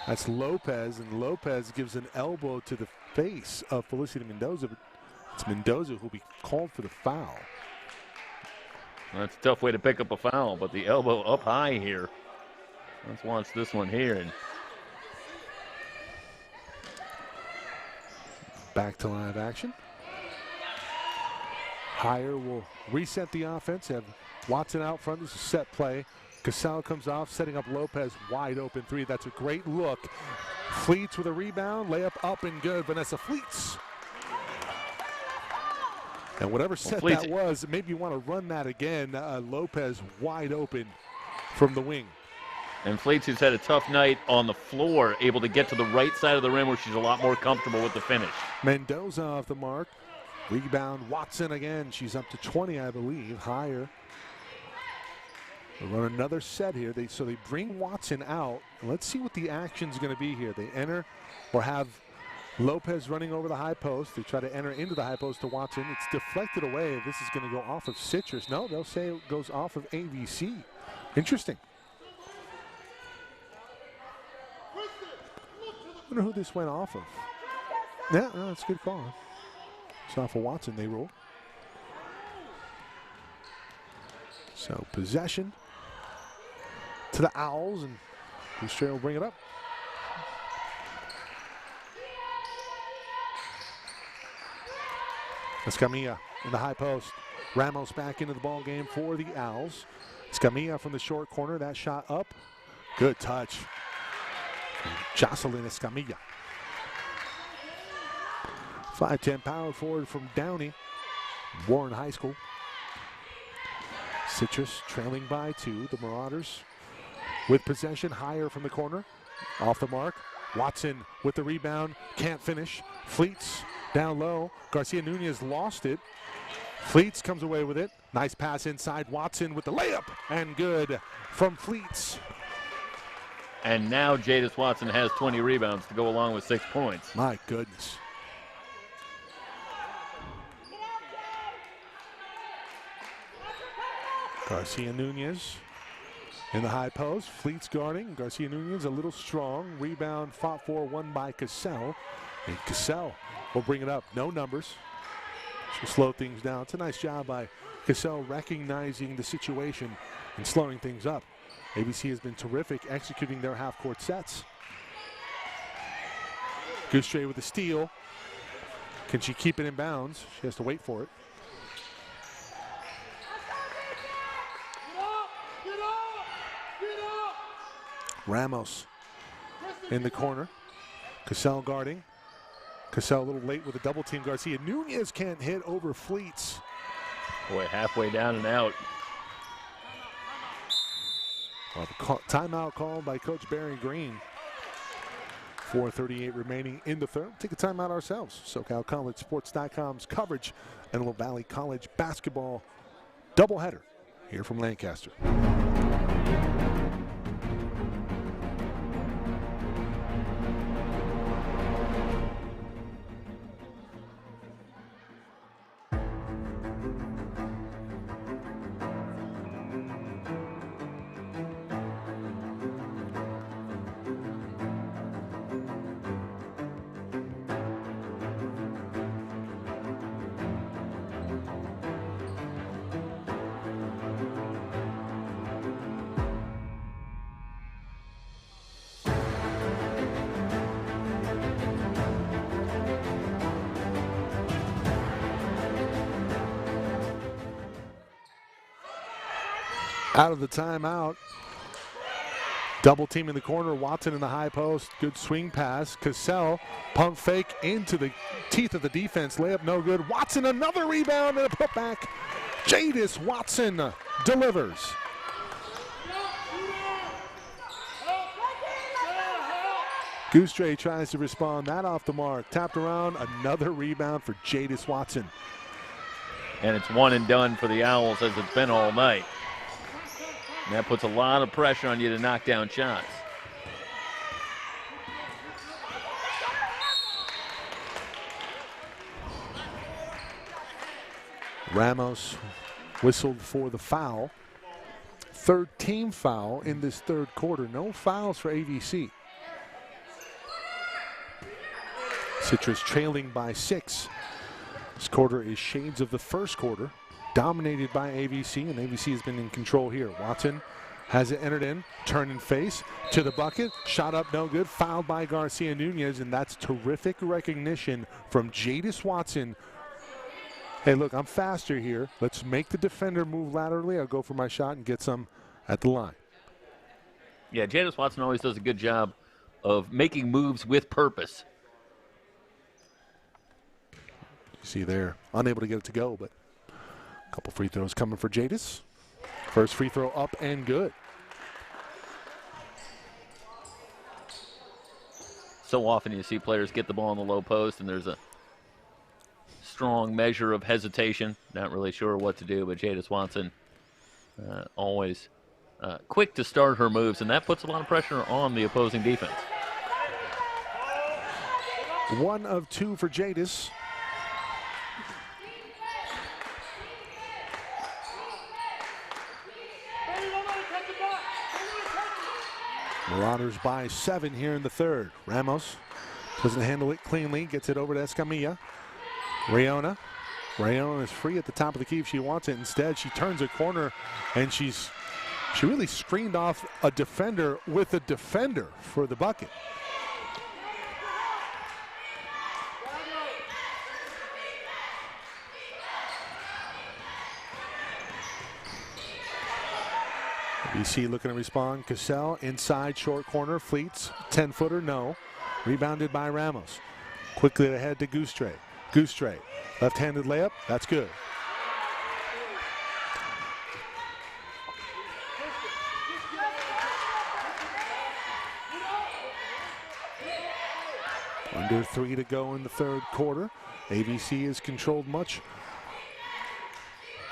That's Lopez, and Lopez gives an elbow to the face of Felicity Mendoza, but it's Mendoza who'll be called for the foul. Well, that's a tough way to pick up a foul, but the elbow up high here. Let's watch this one here. And back to live action. Higher will reset the offense, have Watson out front. This is a set play. Cassell comes off, setting up Lopez, wide open three. That's a great look. Fleets with a rebound, layup up and good. Vanessa Fleets. And whatever set that was, maybe you want to run that again. Lopez wide open from the wing. And Fleets, who's had a tough night on the floor, able to get to the right side of the rim where she's a lot more comfortable with the finish. Mendoza off the mark. Rebound, Watson again. She's up to 20, I believe, higher. We'll run another set here. So they bring Watson out. Let's see what the action's going to be here. They enter or have Lopez running over the high post. They try to enter into the high post to Watson. It's deflected away. This is going to go off of Citrus. No, they'll say it goes off of AVC. Interesting. I wonder who this went off of. Yeah, no, that's a good call. It's off of Watson, they rule. So possession to the Owls, and Goose Tray will bring it up. Escamilla in the high post. Ramos back into the ball game for the Owls. Escamilla from the short corner. That shot up. Good touch. Jocelyn Escamilla. 5'10" power forward from Downey, Warren High School. Citrus trailing by 2. The Marauders with possession, higher from the corner. Off the mark. Watson with the rebound. Can't finish. Fleets down low. Garcia Nunez lost it. Fleets comes away with it. Nice pass inside. Watson with the layup. And good from Fleets. And now Jadis Watson has 20 rebounds to go along with 6 points. My goodness. Garcia Nunez in the high post. Fleets guarding. Garcia Nunez a little strong. Rebound fought for, won by Cassell. And Cassell will bring it up. No numbers. She'll slow things down. It's a nice job by Cassell recognizing the situation and slowing things up. AVC has been terrific executing their half-court sets. Goustray with the steal. Can she keep it in bounds? She has to wait for it. Ramos in the corner. Cassell guarding. Cassell a little late with a double team. Garcia Nunez can't hit over Fleets. Boy, halfway down and out. Well, the timeout called by Coach Barry Green. 4:38 remaining in the third. Take a timeout ourselves. SoCalCollegeSports.com's coverage Antelope Valley College basketball doubleheader here from Lancaster. Out of the timeout. Double team in the corner. Watson in the high post. Good swing pass. Cassell pump fake into the teeth of the defense. Layup no good. Watson another rebound and a putback. Jadis Watson delivers. Goustray tries to respond. That off the mark. Tapped around. Another rebound for Jadis Watson. And it's one and done for the Owls as it's been all night. And that puts a lot of pressure on you to knock down shots. Ramos whistled for the foul. Third team foul in this third quarter. No fouls for AVC. Citrus trailing by 6. This quarter is shades of the first quarter. Dominated by AVC, and AVC has been in control here. Watson has it entered in, turn and face to the bucket, shot up no good, fouled by Garcia Nunez, and that's terrific recognition from Jadis Watson. Hey, look, I'm faster here. Let's make the defender move laterally. I'll go for my shot and get some at the line. Yeah, Jadis Watson always does a good job of making moves with purpose. You see there, unable to get it to go, but couple free throws coming for Jadis. First free throw up and good. So often you see players get the ball in the low post and there's a strong measure of hesitation. Not really sure what to do, but Jadis Watson always quick to start her moves, and that puts a lot of pressure on the opposing defense. 1 of 2 for Jadis. Marauders by 7 here in the third. Ramos doesn't handle it cleanly, gets it over to Escamilla. Rayona is free at the top of the key if she wants it. Instead, she turns a corner, and she really screened off a defender with a defender for the bucket. AVC looking to respond. Cassell inside short corner. Fleets 10-footer, no. Rebounded by Ramos. Quickly ahead to Goustray. Goustray left-handed layup. That's good. Under 3 to go in the third quarter. AVC has controlled much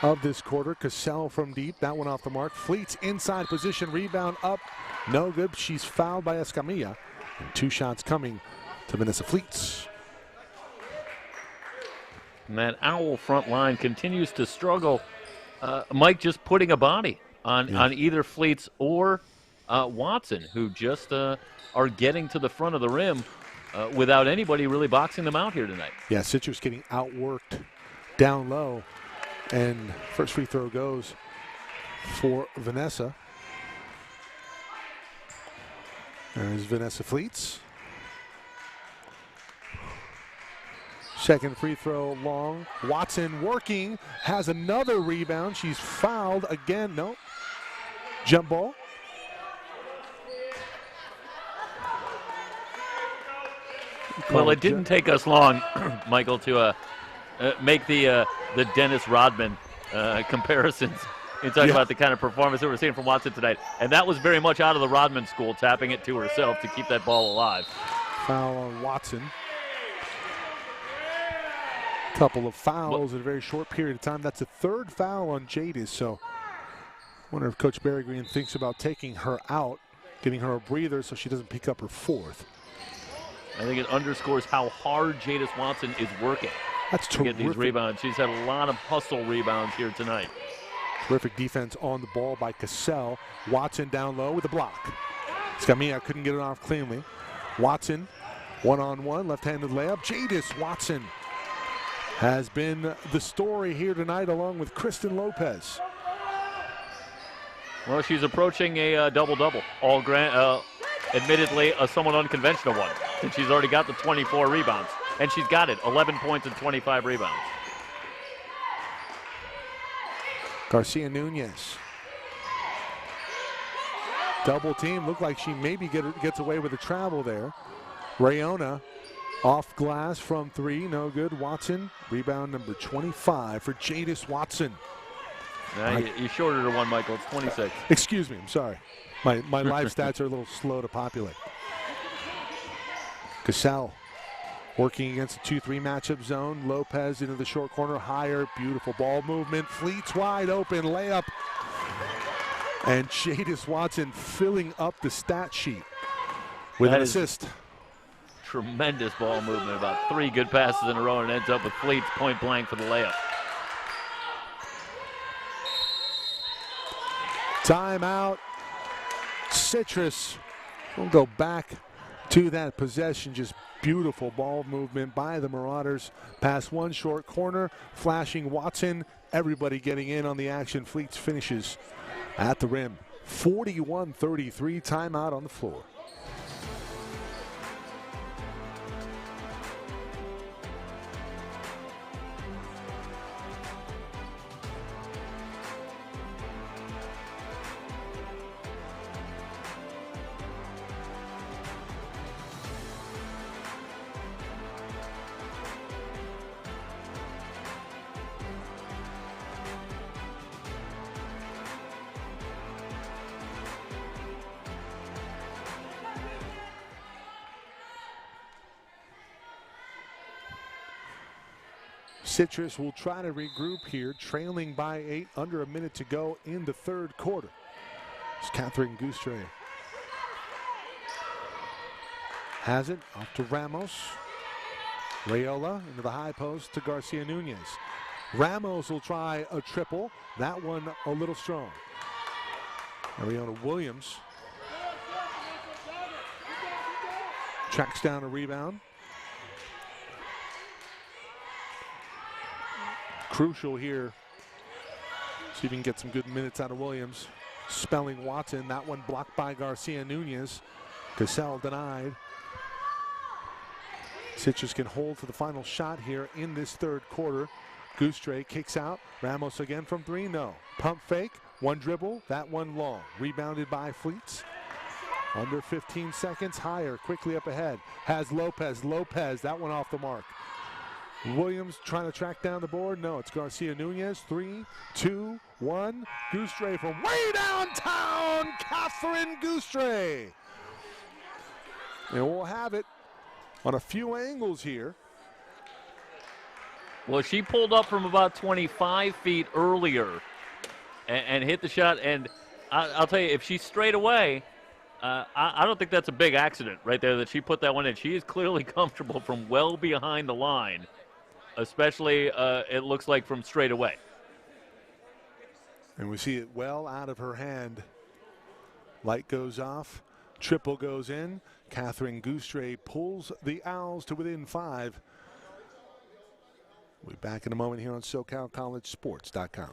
of this quarter. Cassell from deep, that one off the mark. Fleets inside position, rebound up, no good. She's fouled by Escamilla. And 2 shots coming to Vanessa Fleets. And that Owl front line continues to struggle. Mike just putting a body on either Fleets or Watson, who just are getting to the front of the rim without anybody really boxing them out here tonight. Yeah, Citrus getting outworked down low. And first free throw goes for Vanessa. There's Vanessa Fleets. Second free throw long. Watson working, has another rebound. She's fouled again. No. Jump ball. Well, it didn't take us long, Michael, to make the Dennis Rodman comparisons in talking about the kind of performance that we're seeing from Watson tonight. And that was very much out of the Rodman school, tapping it to herself to keep that ball alive. Foul on Watson. Couple of fouls in a very short period of time. That's a third foul on Jadis. So I wonder if Coach Barry Green thinks about taking her out, giving her a breather so she doesn't pick up her fourth. I think it underscores how hard Jadis Watson is working. That's to get these rebounds. She's had a lot of hustle rebounds here tonight. Terrific defense on the ball by Cassell. Watson down low with a block. Scamilla couldn't get it off cleanly. Watson, one-on-one, left-handed layup. Jadis Watson has been the story here tonight along with Kristen Lopez. Well, she's approaching a double-double. Admittedly, a somewhat unconventional one, since she's already got the 24 rebounds. And she's got it, 11 points and 25 rebounds. Garcia Nunez. Double team, looked like she maybe gets away with a travel there. Rayona off glass from 3, no good. Watson, rebound number 25 for Jadis Watson. Now you shorted her one, Michael, it's 26. Excuse me, I'm sorry. My live stats are a little slow to populate. Cassell working against the 2-3 matchup zone. Lopez into the short corner, higher, beautiful ball movement. Fleets wide open, layup. And Jadis Watson filling up the stat sheet with an assist. Tremendous ball movement, about 3 good passes in a row, and ends up with Fleets point blank for the layup. Timeout. Citrus will go back to that possession. Just beautiful ball movement by the Marauders. Past one short corner, flashing Watson. Everybody getting in on the action. Fleets finishes at the rim. 41-33, timeout on the floor. Citrus will try to regroup here, trailing by 8, under a minute to go in the third quarter. It's Catherine Goustray. Has it, off to Ramos. Rayola into the high post to Garcia Nunez. Ramos will try a triple. That one a little strong. Ariana Williams tracks down a rebound. Crucial here. See if we can get some good minutes out of Williams. Spelling Watson. That one blocked by Garcia Nunez. Cassell denied. Citrus can hold for the final shot here in this third quarter. Goustray kicks out. Ramos again from 3. No. Pump fake. One dribble. That one long. Rebounded by Fleets. Under 15 seconds. Higher. Quickly up ahead. Has Lopez. Lopez. That one off the mark. Williams trying to track down the board. No, it's Garcia Nunez. 3, 2, 1. Goustray from way downtown. Catherine Goustray. And we'll have it on a few angles here. Well, she pulled up from about 25 feet earlier and hit the shot. And I'll tell you, if she's straight away, I don't think that's a big accident right there that she put that one in. She is clearly comfortable from well behind the line, especially it looks like from straight away. And we see it well out of her hand. Light goes off. Triple goes in. Catherine Goustray pulls the Owls to within 5. We'll be back in a moment here on SoCalCollegeSports.com.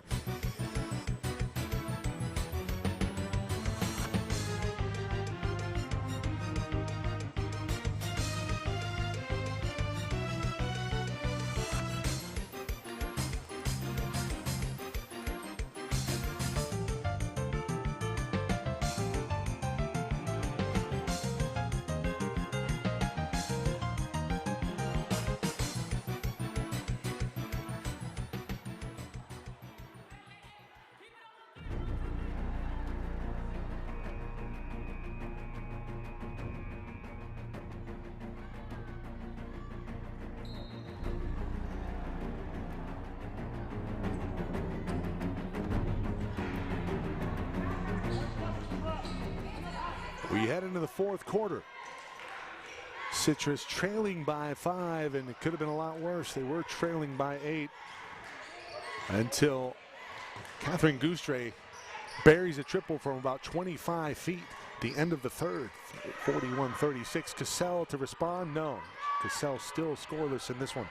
We head into the fourth quarter. Citrus trailing by 5, and it could have been a lot worse. They were trailing by 8 until Catherine Goustray buries a triple from about 25 feet. The end of the third, 41-36. Cassell to respond? No. Cassell still scoreless in this one.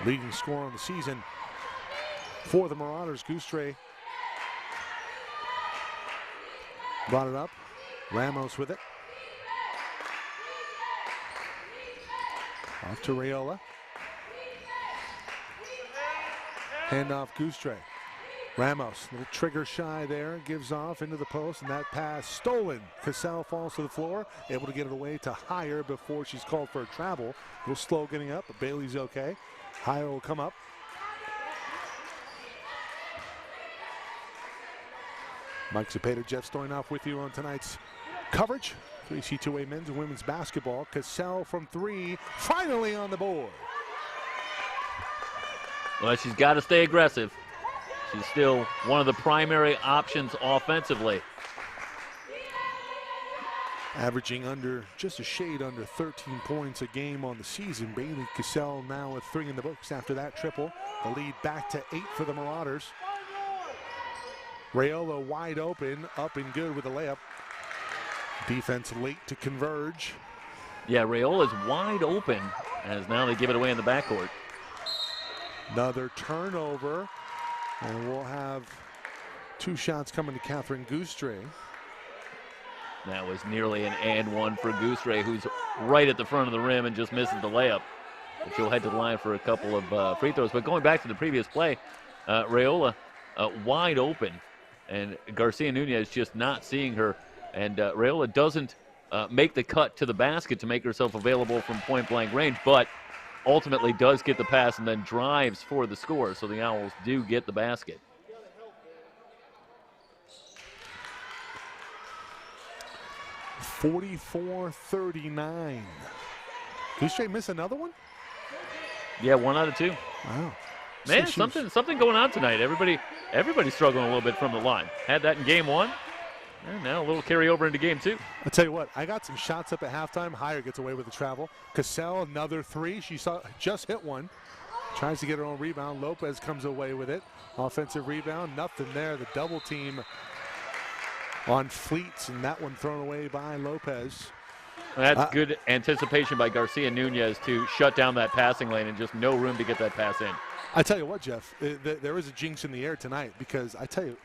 Leading scorer on the season for the Marauders. Goustray brought it up. Ramos with it. Off to Rayola. Handoff Goustray. Ramos, a little trigger shy there, gives off into the post, and that pass stolen. Cassell falls to the floor, able to get it away to Heyer before she's called for a travel. A little slow getting up, but Bailey's okay. Heyer will come up. Mike Zapata, Jeff Stoynoff with you on tonight's coverage. CCCAA men's and women's basketball. Cassell from 3, finally on the board. Well, she's got to stay aggressive. She's still one of the primary options offensively. Averaging under, just a shade under 13 points a game on the season. Bailey Cassell now with 3 in the books after that triple. The lead back to 8 for the Marauders. Rayola wide open, up and good with a layup. Defense late to converge. Yeah, Rayola's wide open as now they give it away in the backcourt. Another turnover, and we'll have 2 shots coming to Catherine Goustray. That was nearly an and one for Goustray, who's right at the front of the rim and just misses the layup. But she'll head to the line for a couple of free throws. But going back to the previous play, Rayola wide open, and Garcia Nunez just not seeing her. And Rayola doesn't make the cut to the basket to make herself available from point-blank range, but ultimately does get the pass and then drives for the score. So the Owls do get the basket. (44-39). Goustray miss another one? Yeah, 1 out of 2. Wow. Man, So something going on tonight. Everybody's struggling a little bit from the line. Had that in game 1. And now a little carryover into game 2. I'll tell you what, I got some shots up at halftime. Heyer gets away with the travel. Cassell, another 3. She just hit one. Tries to get her own rebound. Lopez comes away with it. Offensive rebound, nothing there. The double team on Fleets, and that one thrown away by Lopez. That's good anticipation by Garcia Nunez to shut down that passing lane and just no room to get that pass in. I tell you what, Jeff, there is a jinx in the air tonight because I tell you,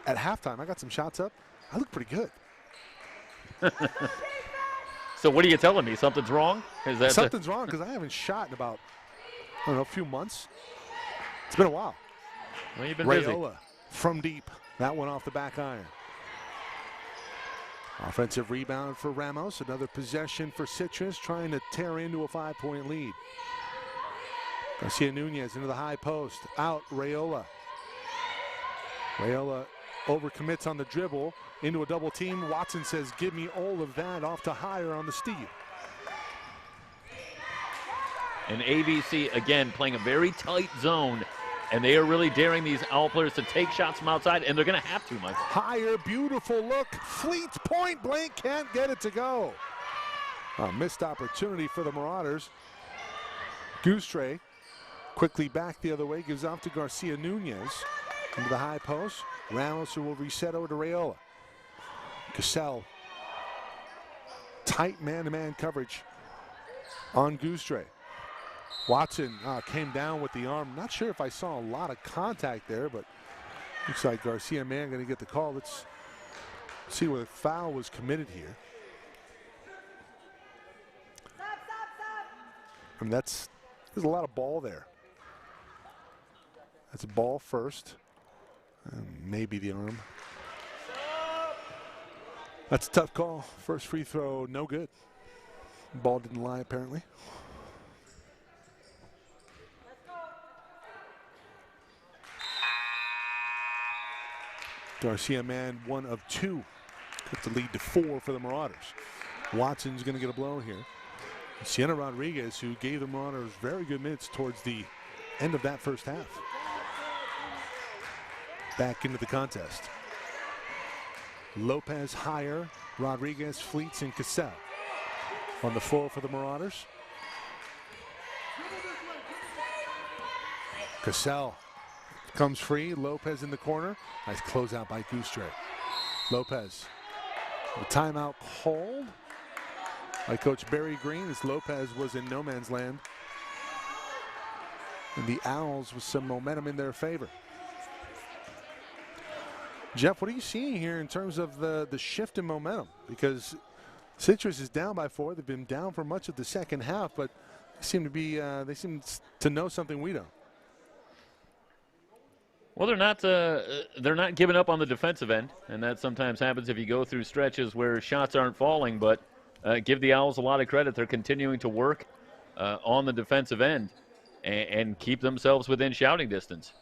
at halftime, I got some shots up. I look pretty good. So what are you telling me? Something's wrong? Is that something's wrong because I haven't shot in about, I don't know, a few months. It's been a while. Well, you've been busy. Rayola from deep. That one off the back iron. Offensive rebound for Ramos. Another possession for Citrus, trying to tear into a 5-point lead. Garcia Nunez into the high post. Out, Rayola. Rayola overcommits on the dribble into a double team. Watson says, give me all of that, off to Heyer on the steal. And AVC, again, playing a very tight zone, and they are really daring these Owl players to take shots from outside, and they're going to have to, Mike. Higher, beautiful look. Fleets point blank, can't get it to go. A missed opportunity for the Marauders. Gustray quickly back the other way, gives off to Garcia Nunez into the high post. Ramos, who will reset over to Rayola. Cassell, tight man-to-man coverage on Gustray. Watson came down with the arm. Not sure if I saw a lot of contact there, but looks like Garcia Mann going to get the call. Let's see where the foul was committed here. I mean, there's a lot of ball there. That's a ball first. Maybe the arm. That's a tough call. First free throw, no good. Ball didn't lie, apparently. Garcia Mann, 1 of 2. Cut the lead to 4 for the Marauders. Watson's going to get a blow here. Sienna Rodriguez, who gave the Marauders very good minutes towards the end of that first half. Back into the contest. Lopez higher, Rodriguez, Fleets, and Cassell on the floor for the Marauders. Cassell comes free, Lopez in the corner. Nice closeout by Gustray. Lopez, the timeout called by Coach Barry Green as Lopez was in no man's land. And the Owls with some momentum in their favor. Jeff, what are you seeing here in terms of the shift in momentum? Because Citrus is down by 4. They've been down for much of the second half, but they seem to know something we don't. Well, they're not giving up on the defensive end, and that sometimes happens if you go through stretches where shots aren't falling. But give the Owls a lot of credit. They're continuing to work on the defensive end and keep themselves within shouting distance.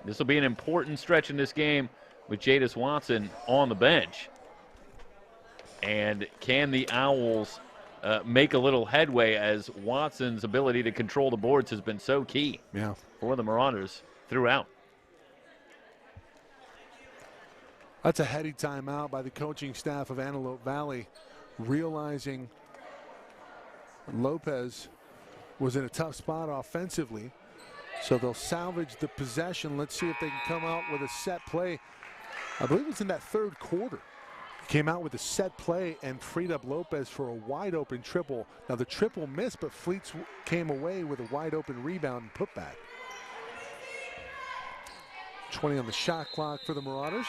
This will be an important stretch in this game with Jadis Watson on the bench. And can the Owls make a little headway, as Watson's ability to control the boards has been so key for the Marauders throughout. That's a heady timeout by the coaching staff of Antelope Valley, realizing Lopez was in a tough spot offensively. So they'll salvage the possession. Let's see if they can come out with a set play. I believe it was in that third quarter. Came out with a set play and freed up Lopez for a wide open triple. Now the triple missed, but Fleets came away with a wide open rebound and putback. 20 on the shot clock for the Marauders.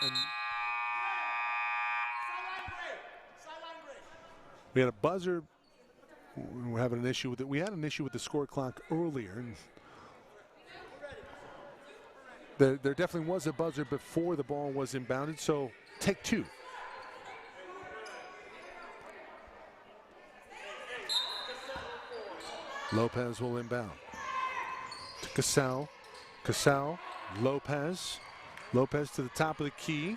And we had a buzzer. We're having an issue with it. We had an issue with the score clock earlier. And there definitely was a buzzer before the ball was inbounded, so take 2. Lopez will inbound. To Cassell. Cassell, Lopez. Lopez to the top of the key.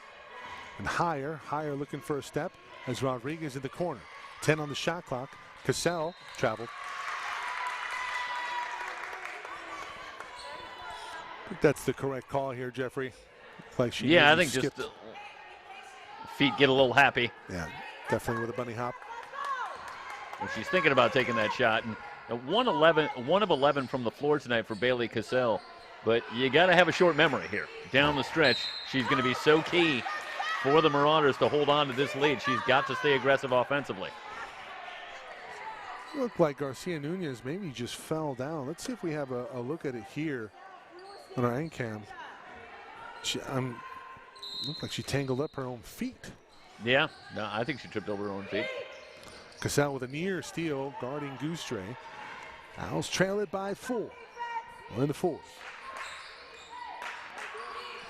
And higher looking for a step as Rodriguez in the corner. 10 on the shot clock. Cassell traveled. I think that's the correct call here, Jeffrey. Like she I think skipped. Just feet get a little happy. Yeah, definitely with a bunny hop. When she's thinking about taking that shot. And 1 of 11 from the floor tonight for Bailey Cassell. But you got to have a short memory here. Down the stretch, she's going to be so key for the Marauders to hold on to this lead. She's got to stay aggressive offensively. Looked like Garcia Nunez maybe just fell down. Let's see if we have a look at it here on our end cam. Looked like she tangled up her own feet. Yeah, no, I think she tripped over her own feet. Cassell with a near steal, guarding Gustray. Owls trail it by 4. We're in the 4th.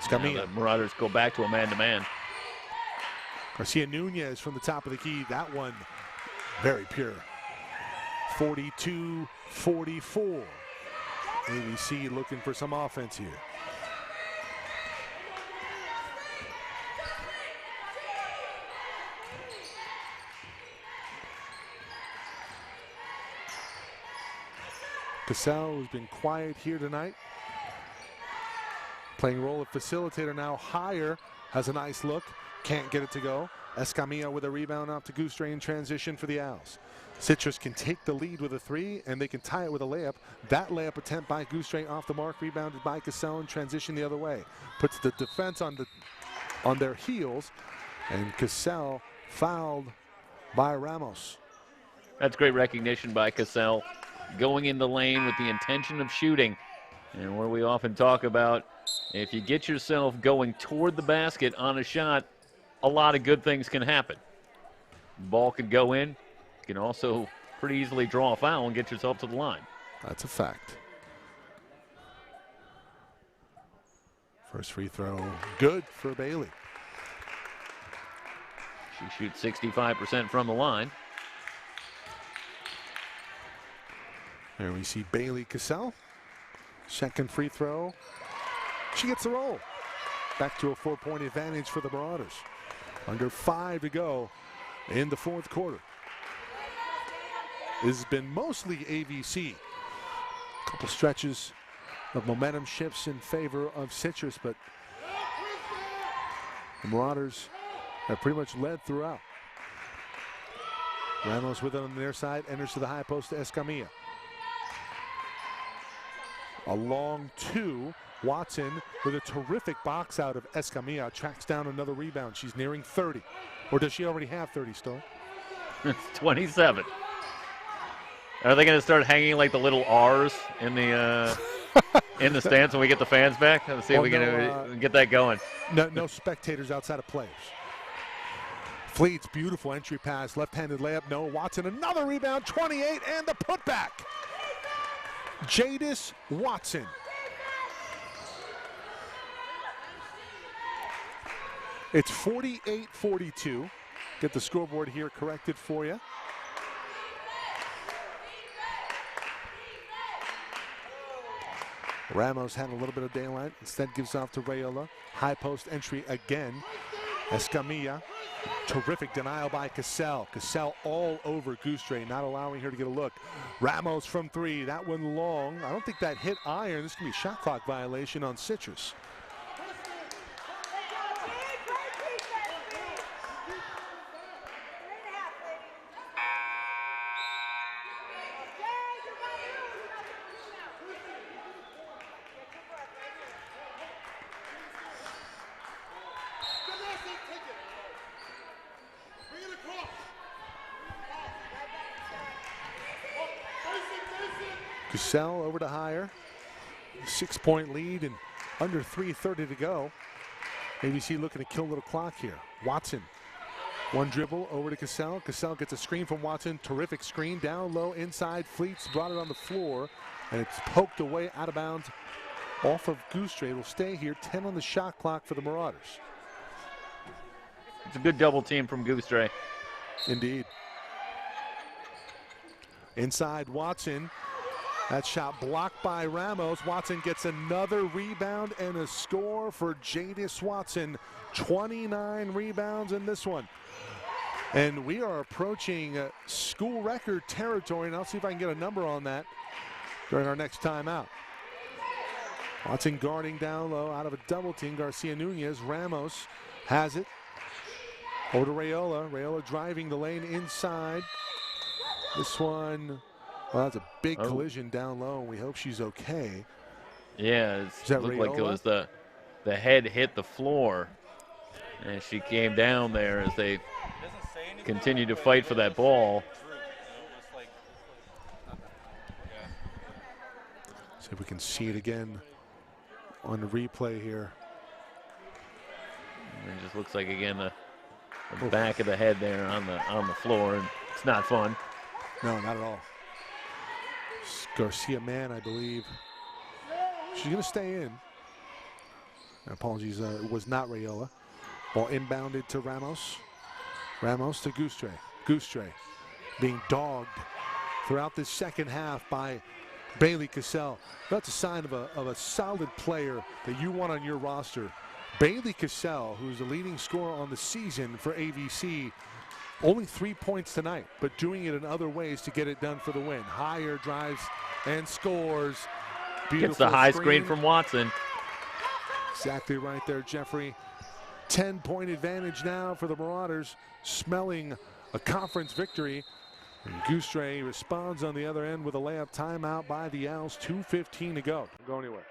The Marauders go back to a man-to-man. Garcia Nunez from the top of the key. That one very pure. 42-44. AVC looking for some offense here. Cassell, who's been quiet here tonight, playing role of facilitator now. Higher has a nice look, can't get it to go. Escamilla with a rebound off to Goostrey in transition for the Owls. Citrus can take the lead with a 3, and they can tie it with a layup. That layup attempt by Goostrey off the mark, rebounded by Cassell, and transition the other way. Puts the defense on their heels, and Cassell fouled by Ramos. That's great recognition by Cassell, going in the lane with the intention of shooting. And where we often talk about, if you get yourself going toward the basket on a shot, a lot of good things can happen. Ball could go in. You can also pretty easily draw a foul and get yourself to the line. That's a fact. First free throw, good for Bailey. She shoots 65% from the line. There we see Bailey Cassell. Second free throw. She gets the roll. Back to a 4-point advantage for the Marauders. Under 5 to go in the fourth quarter. This has been mostly AVC. A couple stretches of momentum shifts in favor of Citrus, but the Marauders have pretty much led throughout. Ramos with it on their side, enters to the high post to Escamilla. A long 2. Watson with a terrific box out of Escamilla, tracks down another rebound. She's nearing 30. Or does she already have 30, Stoll? It's 27. Are they going to start hanging like the little R's in the stands when we get the fans back? Let's see if we can get that going. No spectators outside of players. Fleet's beautiful entry pass, left-handed layup. No, Watson another rebound, 28, and the putback. Jadis Watson. It's 48-42. Get the scoreboard here corrected for you. Ramos had a little bit of daylight, instead gives off to Rayola. High post entry again. Escamilla. Terrific denial by Cassell. Cassell all over Goostrey, not allowing her to get a look. Ramos from 3, that one long. I don't think that hit iron. This could be a shot clock violation on Citrus. Cassell over to Higher. 6-point lead and under 3:30 to go. AVC looking to kill a little clock here. Watson, one dribble over to Cassell. Cassell gets a screen from Watson. Terrific screen down low inside. Fleets brought it on the floor, and it's poked away out of bounds off of Goostrey. It'll stay here. 10 on the shot clock for the Marauders. It's a good double team from Goostrey. Indeed. Inside Watson. That shot blocked by Ramos. Watson gets another rebound and a score for Jadis Watson. 29 rebounds in this one. And we are approaching school record territory, and I'll see if I can get a number on that during our next timeout. Watson guarding down low out of a double team. Garcia Nunez. Ramos has it. Over to Rayola. Rayola driving the lane inside. This one. Well, that's a big collision down low, and we hope she's okay. Yeah, it looked like it was the head hit the floor, and she came down there as they continued to fight for that ball. See if we can see it again on the replay here. And it just looks like, again, the back of the head there on the floor, and it's not fun. No, not at all. Garcia Mann, I believe. She's going to stay in. Apologies, it was not Rayola. Ball inbounded to Ramos. Ramos to Goostrey. Goostrey being dogged throughout this second half by Bailey Cassell. That's a sign of a solid player that you want on your roster. Bailey Cassell, who's the leading scorer on the season for AVC, Only 3 points tonight, but doing it in other ways to get it done for the win. Higher drives and scores. Beautiful Gets the high screen from Watson. Exactly right there, Jeffrey. 10-point advantage now for the Marauders, smelling a conference victory. And Goustray responds on the other end with a layup timeout by the Owls. 2:15 to go. Don't go anywhere.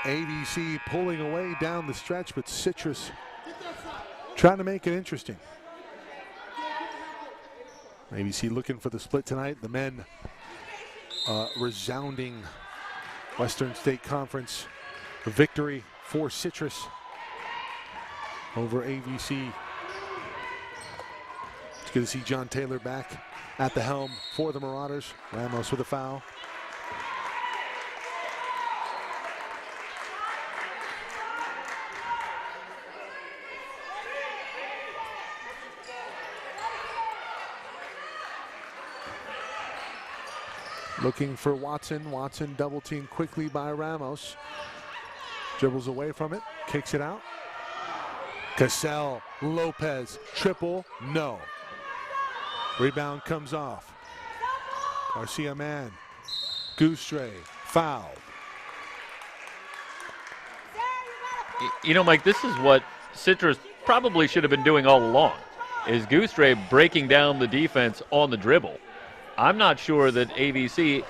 AVC pulling away down the stretch, but Citrus trying to make it interesting. AVC looking for the split tonight. The men resounding Western State Conference victory for Citrus over AVC. It's good to see John Taylor back at the helm for the Marauders. Ramos with a foul. Looking for Watson. Watson double teamed quickly by Ramos. Dribbles away from it, kicks it out. Cassell, Lopez, triple, no. Rebound comes off. Garcia man. Goustray, foul. You know, Mike, this is what Citrus probably should have been doing all along, is Goustray breaking down the defense on the dribble. I'm not sure that AVC,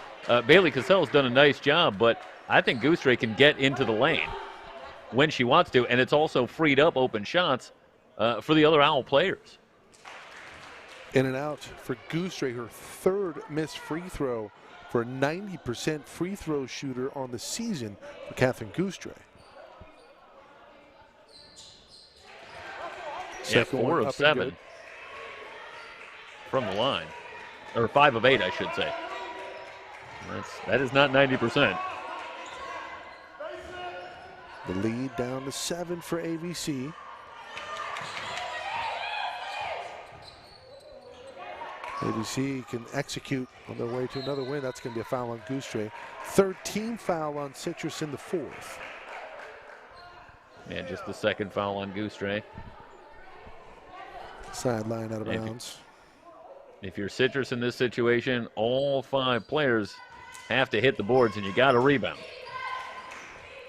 Bailey Cassell has done a nice job, but I think Goustray can get into the lane when she wants to, and it's also freed up open shots for the other Owl players. In and out for Goustray, her third missed free throw for a 90% free throw shooter on the season for Catherine Goustray. Yeah, 4 of 7 from the line. Or 5 of 8, I should say. That is not 90%. The lead down to 7 for AVC. AVC can execute on their way to another win. That's going to be a foul on Goustray. 13th foul on Citrus in the 4th. Yeah, just the second foul on Goustray. Sideline out of bounds. If you're Citrus in this situation, all 5 players have to hit the boards, and you got to rebound.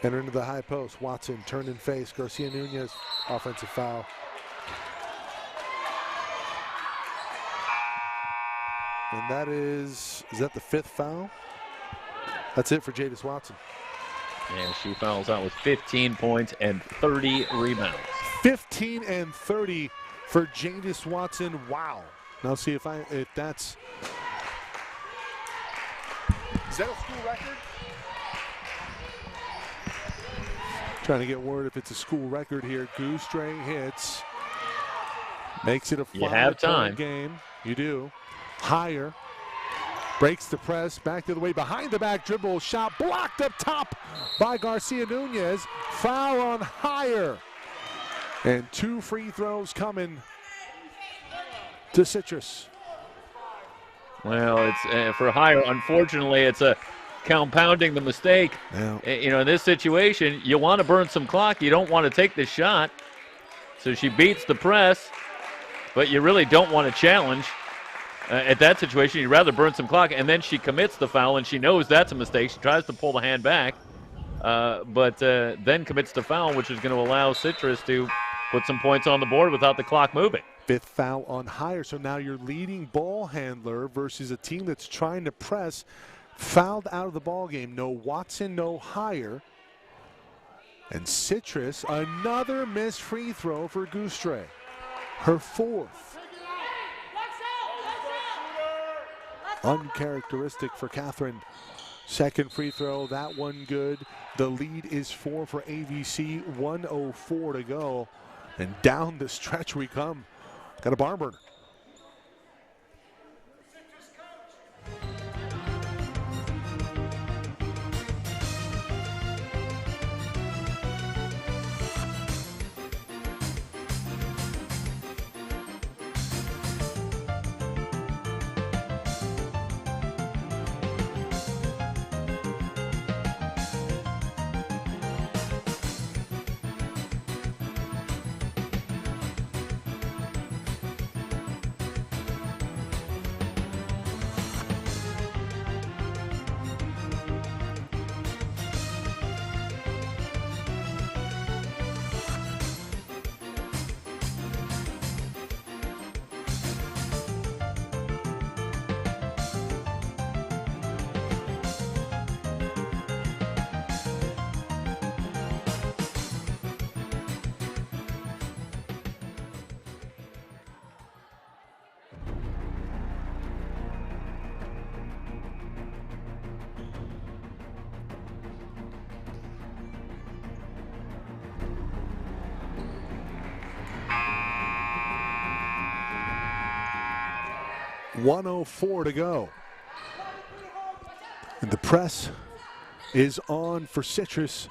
Enter into the high post. Watson turned and face. Garcia Nunez, offensive foul. And that is that the 5th foul? That's it for Jadis Watson. And she fouls out with 15 points and 30 rebounds. 15 and 30 for Jadis Watson. Wow. Now see if that's. Is that a school record? Trying to get word if it's a school record here. Goustray hits. Makes it a 5-point game. You do. Higher. Breaks the press. Back to the way. Behind the back dribble. Shot blocked up top by Garcia Nunez. Foul on Higher. And 2 free throws coming to Citrus. Well, it's for Higher. Unfortunately, it's a compounding the mistake. Yeah. You know, in this situation, you want to burn some clock. You don't want to take the shot. So she beats the press, but you really don't want to challenge. At that situation, you'd rather burn some clock, and then she commits the foul, and she knows that's a mistake. She tries to pull the hand back, but then commits to foul, which is going to allow Citrus to put some points on the board without the clock moving. 5th foul on Hire, so now your leading ball handler versus a team that's trying to press, fouled out of the ball game. No Watson, no Hire. And Citrus, another missed free throw for Gustre. Her 4th. Uncharacteristic for Catherine. 2nd free throw, that one good. The lead is 4 for AVC, 1:04 to go. And down the stretch we come. Got a barn burner. .104 to go. And the press is on for Citrus,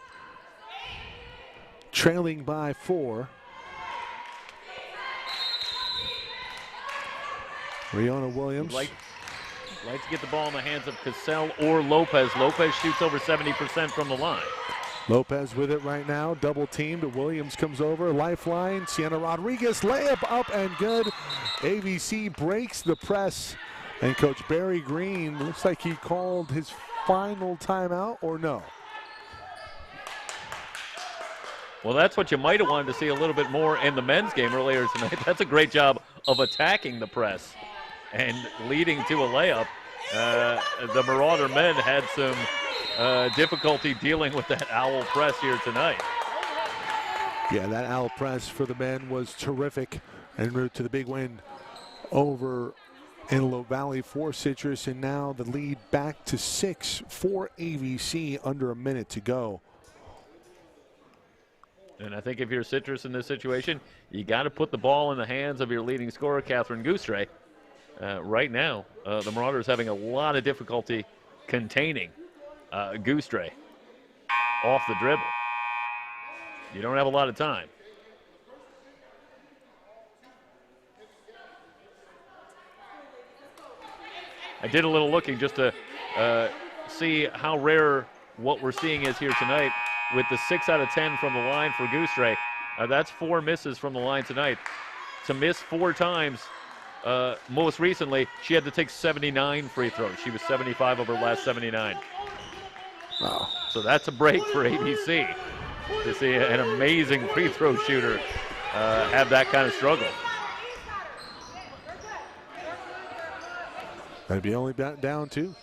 trailing by 4. Rihanna Williams. Like to get the ball in the hands of Cassell or Lopez. Lopez shoots over 70% from the line. Lopez with it right now, double teamed. Williams comes over, lifeline. Sienna Rodriguez, layup up and good. AVC breaks the press. And Coach Barry Green, looks like he called his final timeout, or no? Well, that's what you might have wanted to see a little bit more in the men's game earlier tonight. That's a great job of attacking the press and leading to a layup. The Marauder men had some difficulty dealing with that owl press here tonight. Yeah, that owl press for the men was terrific en route to the big win over Antelope Valley for Citrus, and now the lead back to 6 for AVC, under a minute to go. And I think if you're Citrus in this situation, you got to put the ball in the hands of your leading scorer, Catherine Gustre. Right now, the Marauders having a lot of difficulty containing Gustre off the dribble. You don't have a lot of time. I did a little looking just to see how rare what we're seeing is here tonight with the 6 out of 10 from the line for Gustre. That's 4 misses from the line tonight. To miss 4 times, most recently, she had to take 79 free throws. She was 75 of her last 79. Wow. So that's a break for ABC to see an amazing free throw shooter have that kind of struggle. That'd be only down 2.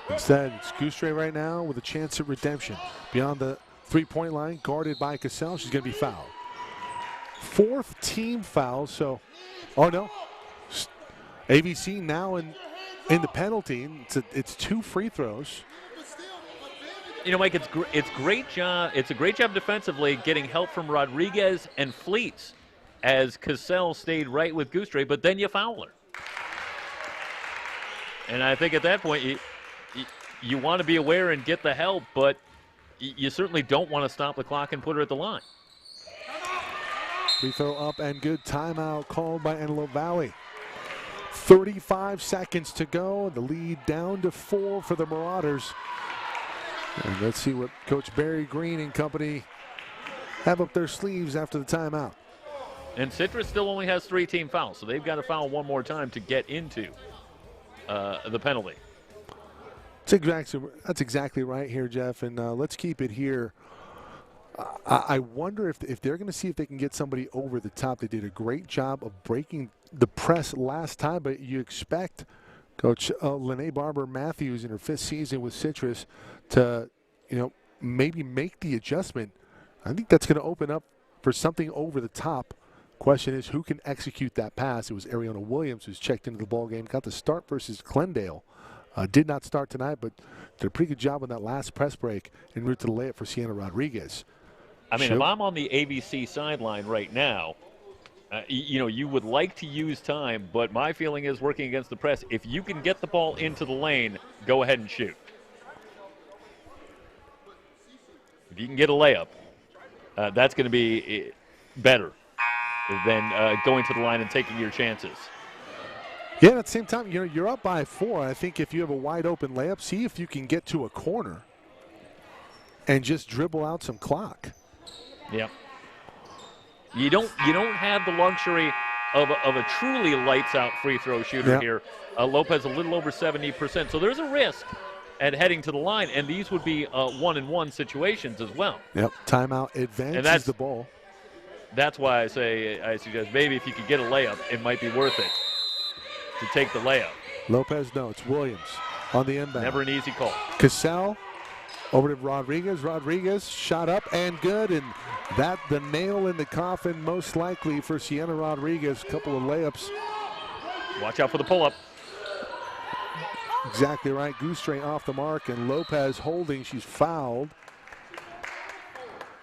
Instead, it's Gustre right now with a chance at redemption. Beyond the three-point line, guarded by Cassell. She's going to be fouled. 4th team foul, so, oh no. ABC now in the penalty. It's 2 free throws. You know, Mike, it's great job. It's a great job defensively getting help from Rodriguez and Fleets as Cassell stayed right with Gustre, but then you foul her. And I think at that point, you want to be aware and get the help, but you certainly don't want to stop the clock and put her at the line. Free throw up and good. Timeout called by Antelope Valley. 35 seconds to go. The lead down to 4 for the Marauders. And let's see what Coach Barry Green and company have up their sleeves after the timeout. And Citrus still only has 3 team fouls, so they've got to foul one more time to get into the penalty. That's exactly right here, Jeff. And let's keep it here. I wonder if they're going to see if they can get somebody over the top. They did a great job of breaking the press last time, but you expect Coach Lene Barber-Matthews in her 5th season with Citrus to, maybe make the adjustment. I think that's going to open up for something over the top. Question is, who can execute that pass? It was Ariana Williams who's checked into the ball game, got the start versus Glendale. Did not start tonight, but did a pretty good job on that last press break en route to the layup for Sienna Rodriguez. I mean, if I'm on the AVC sideline right now, you would like to use time, but my feeling is working against the press, if you can get the ball into the lane, go ahead and shoot. If you can get a layup, that's going to be better than going to the line and taking your chances. Yeah, at the same time, you're up by 4. I think if you have a wide open layup, see if you can get to a corner and just dribble out some clock. Yep. You don't have the luxury of a truly lights out free throw shooter here. Lopez a little over 70%, so there's a risk at heading to the line, and these would be 1-and-1 situations as well. Yep. Timeout advances the ball. That's why I suggest maybe if you could get a layup, it might be worth it to take the layup. Lopez, no, it's Williams on the inbound. Never an easy call. Cassell over to Rodriguez. Rodriguez shot up and good, and that the nail in the coffin most likely for Sienna Rodriguez. Couple of layups. Watch out for the pull-up. Exactly right. Goostrey off the mark, and Lopez holding. She's fouled.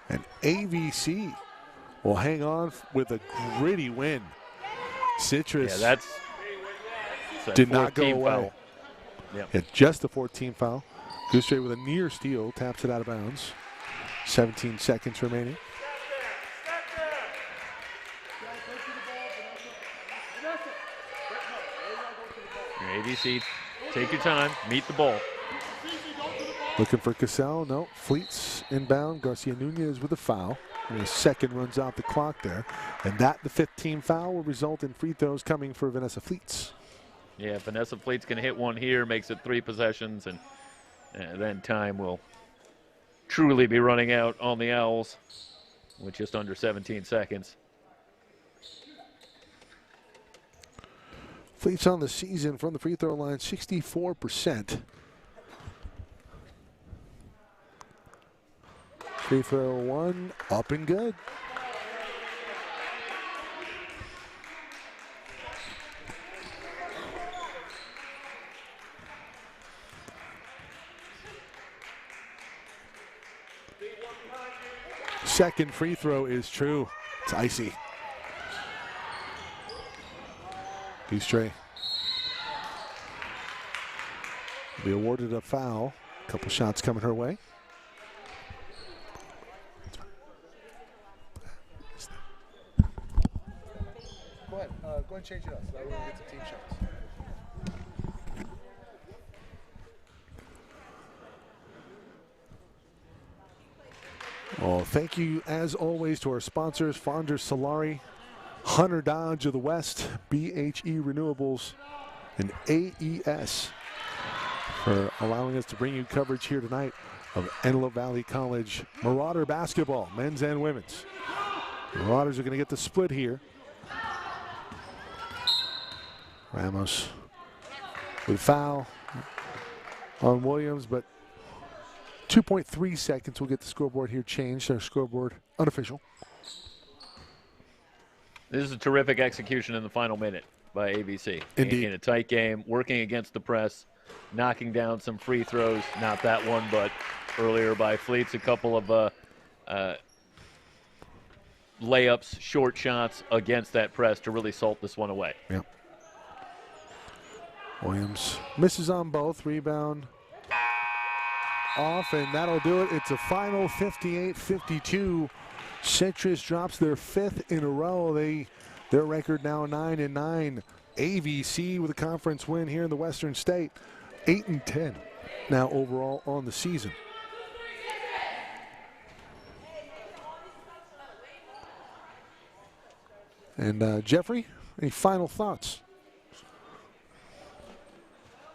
And AVC will hang on with a gritty win. Citrus did not go away. Yep. Just the 14th foul. Goostrey with a near steal, taps it out of bounds. 17 seconds remaining. AVC, take your time, meet the ball. Looking for Cassell, no. Fleets inbound. Garcia Nunez with a foul. And a second runs out the clock there. And the 15th foul will result in free throws coming for Vanessa Fleets. Yeah, Vanessa Fleet's going to hit one here, makes it 3 possessions, and then time will truly be running out on the Owls with just under 17 seconds. Fleets on the season from the free throw line, 64%. Free throw 1, up and good. Second free throw is true. It's icy. Goostrey will be awarded a foul. A couple shots coming her way. Go ahead and change it up so that way we get some team shots. Well, thank you as always to our sponsors, Fonder Solari, Hunter Dodge of the West, BHE Renewables, and AES for allowing us to bring you coverage here tonight of Antelope Valley College Marauder basketball, men's and women's. The Marauders are going to get the split here. Ramos with foul on Williams, but 2.3 seconds. We'll get the scoreboard here changed. Our scoreboard unofficial. This is a terrific execution in the final minute by AVC. Indeed. In a tight game, working against the press, knocking down some free throws. Not that one, but earlier by Fleets, a couple of layups, short shots against that press to really salt this one away. Yep. Williams misses on both. Rebound off, and that'll do it. It's a final 58-52. Citrus drops their 5th in a row. Their record now 9-9. AVC with a conference win here in the Western State. 8-10 now overall on the season. And Jeffrey, any final thoughts?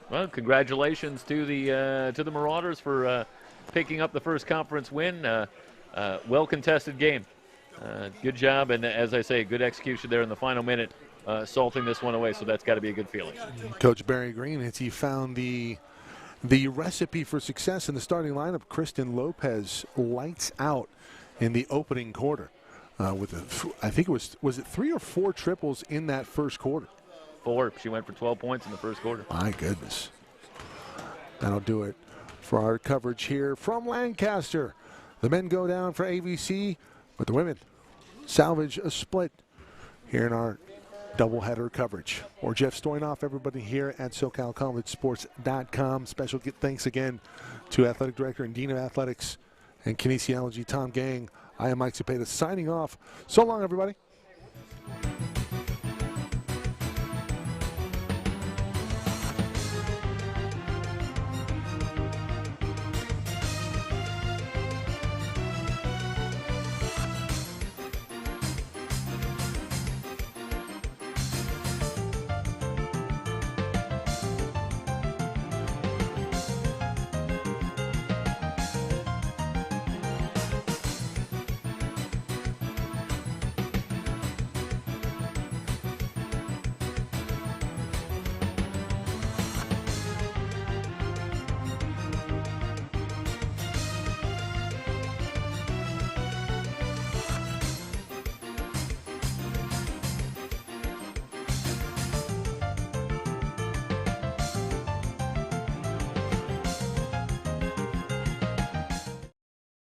Well, congratulations to the Marauders for picking up the first conference win. Well-contested game. Good job, and as I say, good execution there in the final minute, salting this one away, so that's got to be a good feeling. Coach Barry Green, he found the recipe for success in the starting lineup. Kristen Lopez lights out in the opening quarter with I think it was it 3 or 4 triples in that first quarter? 4. She went for 12 points in the first quarter. My goodness. That'll do it for our coverage here from Lancaster. The men go down for AVC, but the women salvage a split here in our doubleheader coverage. For Jeff Stoynoff, everybody here at SoCalCollegeSports.com. Special thanks again to Athletic Director and Dean of Athletics and Kinesiology, Tom Gang. I am Mike Cepeda signing off. So long, everybody.